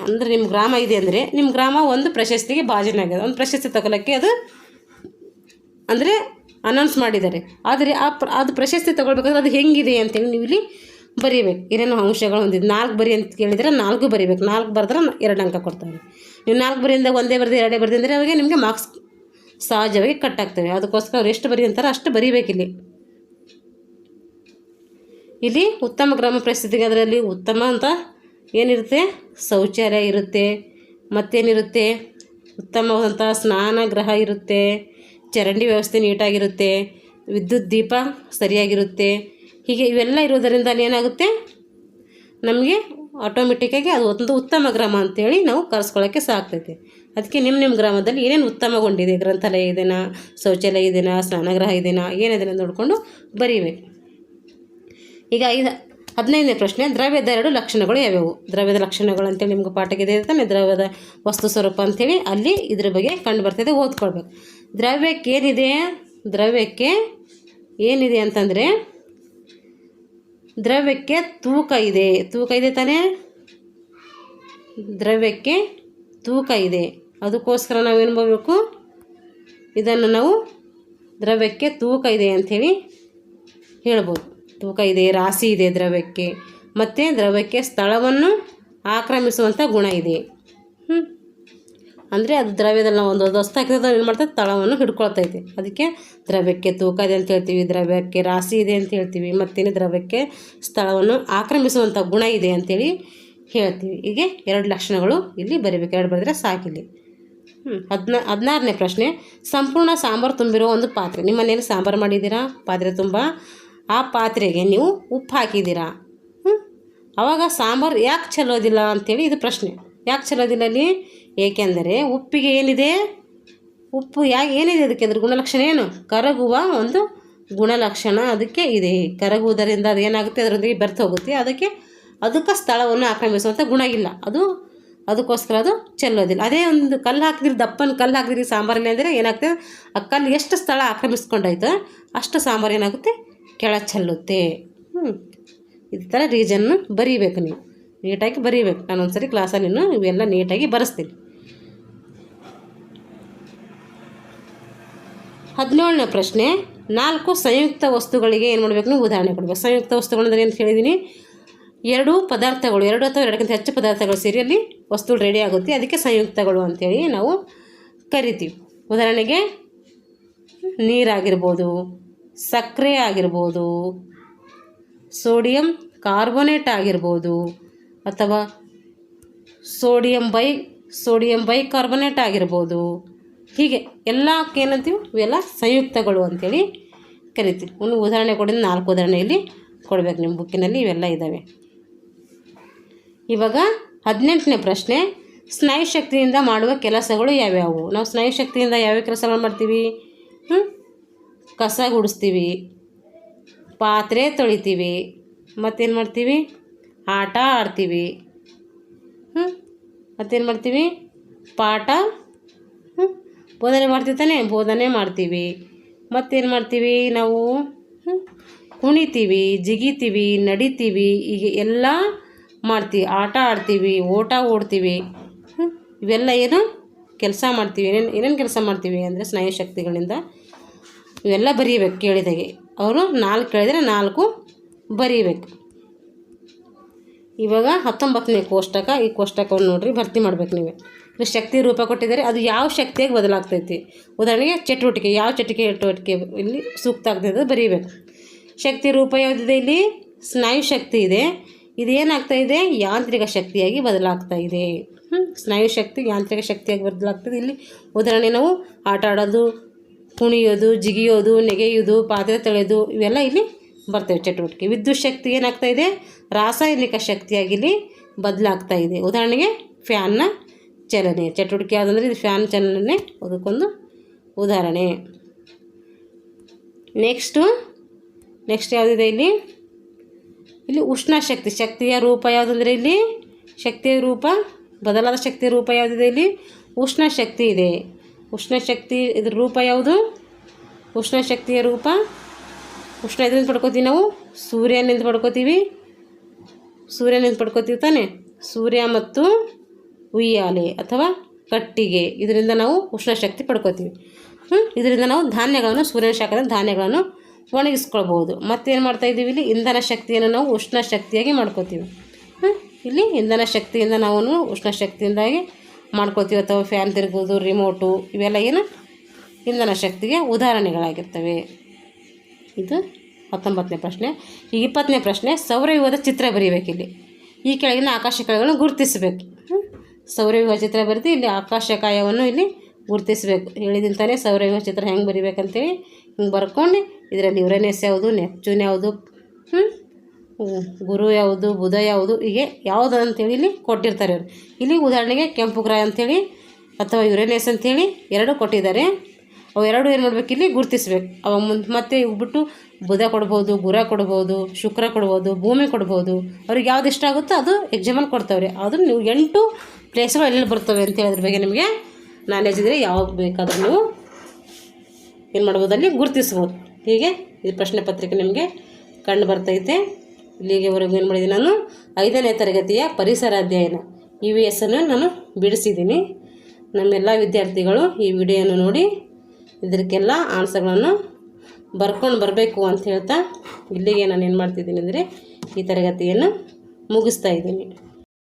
ಅಂದರೆ ನಿಮ್ಮ ಗ್ರಾಮ ಒಂದು ಪ್ರಶಸ್ತಿಗೆ ಭಾಜನ ಆಗಿದೆ. ಒಂದು ಪ್ರಶಸ್ತಿ ತಗೊಳ್ಳೋಕ್ಕೆ ಅದು ಅಂದರೆ ಅನೌನ್ಸ್ ಮಾಡಿದ್ದಾರೆ. ಆದರೆ ಅದು ಪ್ರಶಸ್ತಿ ತೊಗೊಳ್ಬೇಕಾದ್ರೆ ಅದು ಹೆಂಗಿದೆ ಅಂತೇಳಿ ನೀವು ಇಲ್ಲಿ ಬರೀಬೇಕು. ಏನೇನೋ ಅಂಶಗಳು ಹೊಂದಿದ್ದು 4 ಬರಿ ಅಂತ ಕೇಳಿದರೆ 4 ಬರೀಬೇಕು. 4 ಬರೆದ್ರೆ 2 ಅಂಕ ಕೊಡ್ತಾರೆ. ನೀವು 4 ಬರಿಯಿಂದ ಒಂದೇ ಬರೆದು 2 ಬರೆದು ಅಂದರೆ ಅವಾಗ ನಿಮಗೆ ಮಾರ್ಕ್ಸ್ ಸಹಜವಾಗಿ ಕಟ್ ಆಗ್ತವೆ. ಅದಕ್ಕೋಸ್ಕರ ಅವ್ರು ಎಷ್ಟು ಬರಿ ಅಂತಾರೆ ಅಷ್ಟು ಬರೀಬೇಕಿಲ್ಲಿ. ಇಲ್ಲಿ ಉತ್ತಮ ಗ್ರಾಮ ಪರಿಸ್ಥಿತಿಗೆ ಅದರಲ್ಲಿ ಉತ್ತಮ ಅಂತ ಏನಿರುತ್ತೆ, ಶೌಚಾಲಯ ಇರುತ್ತೆ, ಮತ್ತೇನಿರುತ್ತೆ, ಉತ್ತಮವಾದಂಥ ಸ್ನಾನಗೃಹ ಇರುತ್ತೆ, ಚರಂಡಿ ವ್ಯವಸ್ಥೆ ನೀಟಾಗಿರುತ್ತೆ, ವಿದ್ಯುತ್ ದೀಪ ಸರಿಯಾಗಿರುತ್ತೆ. ಹೀಗೆ ಇವೆಲ್ಲ ಇರೋದರಿಂದ ಅಲ್ಲಿ ಏನಾಗುತ್ತೆ, ನಮಗೆ ಆಟೋಮೆಟಿಕ್ಕಾಗಿ ಅದು ಒಂದು ಉತ್ತಮ ಗ್ರಾಮ ಅಂತೇಳಿ ನಾವು ಕರೆಸ್ಕೊಳ್ಳೋಕ್ಕೆ ಸಾಕ್ತೈತೆ. ಅದಕ್ಕೆ ನಿಮ್ಮ ಗ್ರಾಮದಲ್ಲಿ ಏನೇನು ಉತ್ತಮಗೊಂಡಿದೆ, ಗ್ರಂಥಾಲಯ ಇದೆನಾ, ಶೌಚಾಲಯ ಇದೆನಾ, ಸ್ನಾನಗೃಹ ಇದೆನಾ, ಏನಿದೆ ನೋಡಿಕೊಂಡು ಬರೀಬೇಕು. ಈಗ 15ನೇ ಪ್ರಶ್ನೆ, ದ್ರವ್ಯದ 2 ಲಕ್ಷಣಗಳು ಯಾವ್ಯಾವು? ದ್ರವ್ಯದ ಲಕ್ಷಣಗಳು ಅಂತೇಳಿ ನಿಮ್ಗೆ ಪಾಠಕ್ಕೆ ಇದೆ ತಾನೆ, ದ್ರವ್ಯದ ವಸ್ತು ಸ್ವರೂಪ ಅಂಥೇಳಿ ಅಲ್ಲಿ ಇದ್ರ ಬಗ್ಗೆ ಕಂಡು ಬರ್ತಿದೆ, ಓದ್ಕೊಳ್ಬೇಕು. ದ್ರವ್ಯಕ್ಕೆ ಏನಿದೆ ಅಂತಂದರೆ, ದ್ರವ್ಯಕ್ಕೆ ತೂಕ ಇದೆ ತಾನೇ, ದ್ರವ್ಯಕ್ಕೆ ತೂಕ ಇದೆ. ಅದಕ್ಕೋಸ್ಕರ ನಾವೇನು ಮಾಡಬೇಕು, ಇದನ್ನು ನಾವು ದ್ರವ್ಯಕ್ಕೆ ತೂಕ ಇದೆ ಅಂಥೇಳಿ ಹೇಳ್ಬೋದು. ತೂಕ ಇದೆ, ರಾಶಿ ಇದೆ ದ್ರವ್ಯಕ್ಕೆ, ಮತ್ತು ದ್ರವ್ಯಕ್ಕೆ ಸ್ಥಳವನ್ನು ಆಕ್ರಮಿಸುವಂಥ ಗುಣ ಇದೆ. ಅಂದರೆ ಅದು ದ್ರವ್ಯದಲ್ಲಿ ನಾವು ಒಂದು ವಸ್ತು ಹಾಕಿದ್ರೆ ಏನು ಮಾಡ್ತದೆ, ಸ್ಥಳವನ್ನು ಹಿಡ್ಕೊಳ್ತೈತೆ. ಅದಕ್ಕೆ ದ್ರವ್ಯಕ್ಕೆ ತೂಕ ಇದೆ ಅಂತ ಹೇಳ್ತೀವಿ, ದ್ರವ್ಯಕ್ಕೆ ರಾಶಿ ಇದೆ ಅಂತ ಹೇಳ್ತೀವಿ, ಮತ್ತೇನು ದ್ರವ್ಯಕ್ಕೆ ಸ್ಥಳವನ್ನು ಆಕ್ರಮಿಸುವಂಥ ಗುಣ ಇದೆ ಅಂಥೇಳಿ ಹೇಳ್ತೀವಿ. ಹೀಗೆ 2 ಲಕ್ಷಣಗಳು ಇಲ್ಲಿ ಬರೀಬೇಕು. 2 ಬರೆದ್ರೆ ಸಾಕಿಲ್ಲಿ. 16ನೇ ಪ್ರಶ್ನೆ, ಸಂಪೂರ್ಣ ಸಾಂಬಾರು ತುಂಬಿರೋ ಒಂದು ಪಾತ್ರೆ. ನಿಮ್ಮ ಮನೆಯಲ್ಲಿ ಸಾಂಬಾರು ಮಾಡಿದ್ದೀರಾ, ಪಾತ್ರೆ ತುಂಬ, ಆ ಪಾತ್ರೆಗೆ ನೀವು ಉಪ್ಪು ಹಾಕಿದ್ದೀರಾ. ಆವಾಗ ಸಾಂಬಾರು ಯಾಕೆ ಚೆಲ್ಲೋದಿಲ್ಲ ಅಂಥೇಳಿ ಇದು ಪ್ರಶ್ನೆ. ಯಾಕೆ ಚೆಲ್ಲೋದಿಲ್ಲ ಅಲ್ಲಿ? ಏಕೆಂದರೆ ಉಪ್ಪಿಗೆ ಏನಿದೆ, ಉಪ್ಪು ಏನಿದೆ ಅದಕ್ಕೆ, ಅದ್ರ ಗುಣಲಕ್ಷಣ ಏನು? ಕರಗುವ ಒಂದು ಗುಣಲಕ್ಷಣ ಅದಕ್ಕೆ ಇದೆ. ಕರಗುವುದರಿಂದ ಅದು ಏನಾಗುತ್ತೆ, ಅದರೊಂದಿಗೆ ಬೆರ್ತು ಹೋಗುತ್ತೆ. ಅದಕ್ಕೆ ಸ್ಥಳವನ್ನು ಆಕ್ರಮಿಸುವಂಥ ಗುಣ ಇಲ್ಲ. ಅದಕ್ಕೋಸ್ಕರ ಅದು ಚೆಲ್ಲೋದಿಲ್ಲ. ಅದೇ ಒಂದು ಕಲ್ಲು ಹಾಕಿದ್ರಿ, ದಪ್ಪನ ಕಲ್ಲು ಹಾಕಿದ್ರಿ ಸಾಂಬಾರಲ್ಲಿ ಅಂದರೆ ಏನಾಗ್ತದೆ, ಆ ಕಲ್ಲು ಎಷ್ಟು ಸ್ಥಳ ಆಕ್ರಮಿಸ್ಕೊಂಡಾಯ್ತು ಅಷ್ಟು ಸಾಂಬಾರು ಏನಾಗುತ್ತೆ, ಕೆಳ ಚೆಲ್ಲುತ್ತೆ. ಈ ಥರ ರೀಸನ್ನು ಬರೀಬೇಕು, ನೀವು ನೀಟಾಗಿ ಬರೀಬೇಕು. ನಾನು ಒಂದ್ಸರಿ ಕ್ಲಾಸಲ್ಲಿ ಇವೆಲ್ಲ ನೀಟಾಗಿ ಬರೆಸ್ತೀನಿ. 17ನೇ ಪ್ರಶ್ನೆ, 4 ಸಂಯುಕ್ತ ವಸ್ತುಗಳಿಗೆ ಏನು ಮಾಡಬೇಕು, ನೀವು ಉದಾಹರಣೆ ಕೊಡಬೇಕು. ಸಂಯುಕ್ತ ವಸ್ತುಗಳು ಅಂದರೆ ಏನು ಹೇಳಿದ್ದೀನಿ, 2 ಪದಾರ್ಥಗಳು, 2 ಅಥವಾ 2ಕ್ಕಿಂತ ಹೆಚ್ಚು ಪದಾರ್ಥಗಳು ಸೇರಿ ಅಲ್ಲಿ ವಸ್ತುಗಳು ರೆಡಿ ಆಗುತ್ತೆ. ಅದಕ್ಕೆ ಸಂಯುಕ್ತಗಳು ಅಂಥೇಳಿ ನಾವು ಕರಿತೀವಿ. ಉದಾಹರಣೆಗೆ ನೀರಾಗಿರ್ಬೋದು, ಸಕ್ಕರೆ ಆಗಿರ್ಬೋದು, ಸೋಡಿಯಂ ಕಾರ್ಬೋನೇಟ್ ಆಗಿರ್ಬೋದು, ಅಥವಾ ಸೋಡಿಯಂ ಬೈಕಾರ್ಬೋನೇಟ್ ಆಗಿರ್ಬೋದು. ಹೀಗೆ ಎಲ್ಲಕ್ಕೆ ಏನಂತೀವಿ, ಇವೆಲ್ಲ ಸಂಯುಕ್ತಗಳು ಅಂಥೇಳಿ ಕರಿತೀವಿ. ಒಂದು ಉದಾಹರಣೆ ಕೊಡಿದ್ರೆ 4 ಉದಾಹರಣೆ ಇಲ್ಲಿ ಕೊಡಬೇಕು, ನಿಮ್ಮ ಬುಕ್ಕಿನಲ್ಲಿ ಇವೆಲ್ಲ ಇದ್ದಾವೆ. ಇವಾಗ 18ನೇ ಪ್ರಶ್ನೆ, ಸ್ನಾಯು ಶಕ್ತಿಯಿಂದ ಮಾಡುವ ಕೆಲಸಗಳು ಯಾವ್ಯಾವು? ನಾವು ಸ್ನಾಯು ಶಕ್ತಿಯಿಂದ ಯಾವ್ಯಾವ ಕೆಲಸಗಳು ಮಾಡ್ತೀವಿ? ಕಸ ಗುಡಿಸ್ತೀವಿ, ಪಾತ್ರೆ ತೊಳಿತೀವಿ, ಮತ್ತೇನು ಮಾಡ್ತೀವಿ, ಆಟ ಆಡ್ತೀವಿ, ಮತ್ತೇನು ಮಾಡ್ತೀವಿ, ಪಾಠ ಬೋಧನೆ ಮಾಡ್ತೀವಿ ತಾನೇ, ಬೋಧನೆ ಮಾಡ್ತೀವಿ. ಮತ್ತೇನು ಮಾಡ್ತೀವಿ, ನಾವು ಕುಣಿತೀವಿ, ಜಿಗಿತೀವಿ, ನಡಿತೀವಿ, ಹೀಗೆ ಎಲ್ಲ ಮಾಡ್ತೀವಿ. ಆಟ ಆಡ್ತೀವಿ, ಓಡ್ತೀವಿ. ಇವೆಲ್ಲ ಏನು ಕೆಲಸ ಮಾಡ್ತೀವಿ. ಏನೇನು ಕೆಲಸ ಮಾಡ್ತೀವಿ ಅಂದರೆ ಸ್ನಾಯು ಶಕ್ತಿಗಳಿಂದ ಇವೆಲ್ಲ ಬರೀಬೇಕು. ಕೇಳಿದಾಗೆ ಅವರು 4 ಕೇಳಿದರೆ 4 ಬರೀಬೇಕು. ಇವಾಗ 19ನೇ ಕೋಷ್ಟಕ, ಈ ಕೋಷ್ಟಕವನ್ನು ನೋಡ್ರಿ, ಭರ್ತಿ ಮಾಡ್ಬೇಕು ನೀವೇ. ಶಕ್ತಿ ರೂಪ ಕೊಟ್ಟಿದ್ದಾರೆ, ಅದು ಯಾವ ಶಕ್ತಿಯಾಗಿ ಬದಲಾಗ್ತೈತಿ. ಉದಾಹರಣೆಗೆ ಚಟುವಟಿಕೆ, ಯಾವ ಚಟುವಟಿಕೆ ಇಲ್ಲಿ ಸೂಕ್ತ ಆಗ್ತದೆ ಅದು ಬರೀಬೇಕು. ಶಕ್ತಿ ರೂಪ ಯಾವುದಿದೆ ಇಲ್ಲಿ? ಸ್ನಾಯು ಶಕ್ತಿ ಇದೆ. ಇದೇನಾಗ್ತಾ ಇದೆ, ಯಾಂತ್ರಿಕ ಶಕ್ತಿಯಾಗಿ ಬದಲಾಗ್ತಾ ಇದೆ. ಸ್ನಾಯು ಶಕ್ತಿ ಯಾಂತ್ರಿಕ ಶಕ್ತಿಯಾಗಿ ಬದಲಾಗ್ತದೆ. ಇಲ್ಲಿ ಉದಾಹರಣೆ ನಾವು ಆಟ ಆಡೋದು, ಕುಣಿಯೋದು, ಜಿಗಿಯೋದು, ನೆಗೆಯೋದು, ಪಾತ್ರೆ ತೊಳೆಯೋದು, ಇವೆಲ್ಲ ಇಲ್ಲಿ ಬರ್ತವೆ ಚಟುವಟಿಕೆ. ವಿದ್ಯುತ್ ಶಕ್ತಿ ಏನಾಗ್ತಾ ಇದೆ, ರಾಸಾಯನಿಕ ಶಕ್ತಿಯಾಗಿ ಇಲ್ಲಿ ಬದಲಾಗ್ತಾ ಇದೆ. ಉದಾಹರಣೆಗೆ ಫ್ಯಾನ್ನ ಚಲನೆ ಚಟುವಟಿಕೆ ಯಾವುದಂದ್ರೆ ಇದು ಫ್ಯಾನ್ ಚಲನೆ, ಅದಕ್ಕೊಂದು ಉದಾಹರಣೆ. ನೆಕ್ಸ್ಟ್ ಯಾವುದಿದೆ ಇಲ್ಲಿ? ಉಷ್ಣ ಶಕ್ತಿ, ಶಕ್ತಿಯ ರೂಪ ಯಾವುದಂದರೆ ಇಲ್ಲಿ ಶಕ್ತಿಯ ರೂಪ, ಬದಲಾದ ಶಕ್ತಿಯ ರೂಪ ಯಾವುದಿದೆ ಇಲ್ಲಿ? ಉಷ್ಣ ಶಕ್ತಿ ಇದೆ. ಉಷ್ಣ ಶಕ್ತಿ ಇದ್ರ ರೂಪ ಯಾವುದು? ಉಷ್ಣ ಶಕ್ತಿಯ ರೂಪ, ಉಷ್ಣ ಇದರಿಂದ ಪಡ್ಕೋತೀವಿ ನಾವು, ಸೂರ್ಯನಿಂದ ಪಡ್ಕೋತೀವಿ ತಾನೆ. ಸೂರ್ಯ ಮತ್ತು ಉಯ್ಯಾಲೆ ಅಥವಾ ಕಟ್ಟಿಗೆ, ಇದರಿಂದ ನಾವು ಉಷ್ಣ ಶಕ್ತಿ ಪಡ್ಕೋತೀವಿ. ಇದರಿಂದ ನಾವು ಧಾನ್ಯಗಳನ್ನು ಸೂರ್ಯನ ಶಾಖದಿಂದ ಧಾನ್ಯಗಳನ್ನು ಒಣಗಿಸ್ಕೊಳ್ಬೋದು. ಮತ್ತೇನು ಮಾಡ್ತಾಯಿದ್ದೀವಿ ಇಲ್ಲಿ ಇಂಧನ ಶಕ್ತಿಯನ್ನು ನಾವು ಉಷ್ಣ ಶಕ್ತಿಯಾಗಿ ಮಾಡ್ಕೋತೀವಿ. ಇಲ್ಲಿ ಇಂಧನ ಶಕ್ತಿಯಿಂದ ನಾವು ಉಷ್ಣ ಶಕ್ತಿಯಿಂದಾಗಿ ಮಾಡ್ಕೋತೀವಿ, ಅಥವಾ ಫ್ಯಾನ್ ತಿರುಗೋದು, ರಿಮೋಟು, ಇವೆಲ್ಲ ಏನು ಇಂಧನ ಶಕ್ತಿಗೆ ಉದಾಹರಣೆಗಳಾಗಿರ್ತವೆ. ಇದು 19ನೇ ಪ್ರಶ್ನೆ. ಈ 20ನೇ ಪ್ರಶ್ನೆ, ಸೌರವ್ಯೂಹದ ಚಿತ್ರ ಬರೀಬೇಕಿಲ್ಲಿ. ಈ ಕೆಳಗಿನ ಆಕಾಶಕಾಯಗಳನ್ನು ಗುರುತಿಸಬೇಕು. ಸೌರವ್ಯೂಹ ಚಿತ್ರ ಬರೆದು ಇಲ್ಲಿ ಆಕಾಶಕಾಯವನ್ನು ಇಲ್ಲಿ ಗುರುತಿಸಬೇಕು. ಹೇಳಿದಂತಾನೆ ಸೌರವ್ಯೂಹ ಚಿತ್ರ ಹೆಂಗೆ ಬರಿಬೇಕಂತೇಳಿ ಹಿಂಗೆ ಬರ್ಕೊಂಡು ಇದರಲ್ಲಿ ಯುರೇನಸ್ ಯಾವುದು, ನೆಪ್ಚೂನ್ ಯಾವುದು, ಗುರು ಯಾವುದು, ಬುಧ ಯಾವುದು, ಹೀಗೆ ಯಾವುದು ಅಂತೇಳಿ ಇಲ್ಲಿ ಕೊಟ್ಟಿರ್ತಾರೆ ಅವರು. ಇಲ್ಲಿ ಉದಾಹರಣೆಗೆ ಕೆಂಪು ಗ್ರಹ ಅಂಥೇಳಿ ಅಥವಾ ಯುರೇನಸ್ ಅಂಥೇಳಿ ಎರಡು ಕೊಟ್ಟಿದ್ದಾರೆ. ಅವು ಎರಡು ಏನು ಮಾಡಬೇಕು, ಇಲ್ಲಿ ಗುರುತಿಸ್ಬೇಕು. ಅವಾಗ ಮತ್ತೆ ಬಿಟ್ಟು ಬುಧ ಕೊಡ್ಬೋದು, ಗುರು ಕೊಡ್ಬೋದು, ಶುಕ್ರ ಕೊಡ್ಬೋದು, ಭೂಮಿ ಕೊಡ್ಬೋದು. ಅವ್ರಿಗೆ ಯಾವ್ದು ಇಷ್ಟ ಆಗುತ್ತೋ ಅದು ಎಕ್ಸಾಮಲ್ಲಿ ಕೊಡ್ತಾವ್ರಿ. ಅದು ನೀವು 8 ಪ್ಲೇಸ್ಗಳು ಎಲ್ಲೆಲ್ಲಿ ಬರ್ತವೆ ಅಂತೇಳಿ ಅದ್ರ ಬಗ್ಗೆ ನಿಮಗೆ ನಾಲೆಜ್ ಇದ್ದರೆ ಯಾವಾಗ ಬೇಕಾದರೂ ನೀವು ಏನು ಮಾಡ್ಬೋದು, ಅಲ್ಲಿ ಗುರುತಿಸ್ಬೋದು. ಹೀಗೆ ಈ ಪ್ರಶ್ನೆ ಪತ್ರಿಕೆ ನಿಮಗೆ ಕಂಡು ಬರ್ತೈತೆ. ಇಲ್ಲಿಗೆವರೆಗೂ ಏನು ಮಾಡಿದ್ದೀನಿ, ನಾನು 5ನೇ ತರಗತಿಯ ಪರಿಸರ ಅಧ್ಯಯನ EVS ಅನ್ನು ನಾನು ಬಿಡಿಸಿದ್ದೀನಿ. ನಮ್ಮೆಲ್ಲ ವಿದ್ಯಾರ್ಥಿಗಳು ಈ ವಿಡಿಯೋನ ನೋಡಿ ಇದಕ್ಕೆಲ್ಲ ಆನ್ಸರ್ಗಳನ್ನು ಬರ್ಕೊಂಡು ಬರಬೇಕು ಅಂತ ಹೇಳ್ತಾ ಇಲ್ಲಿಗೆ ನಾನು ಏನು ಮಾಡ್ತಿದ್ದೀನಿ ಅಂದರೆ ಈ ತರಗತಿಯನ್ನು ಮುಗಿಸ್ತಾ ಇದ್ದೀನಿ.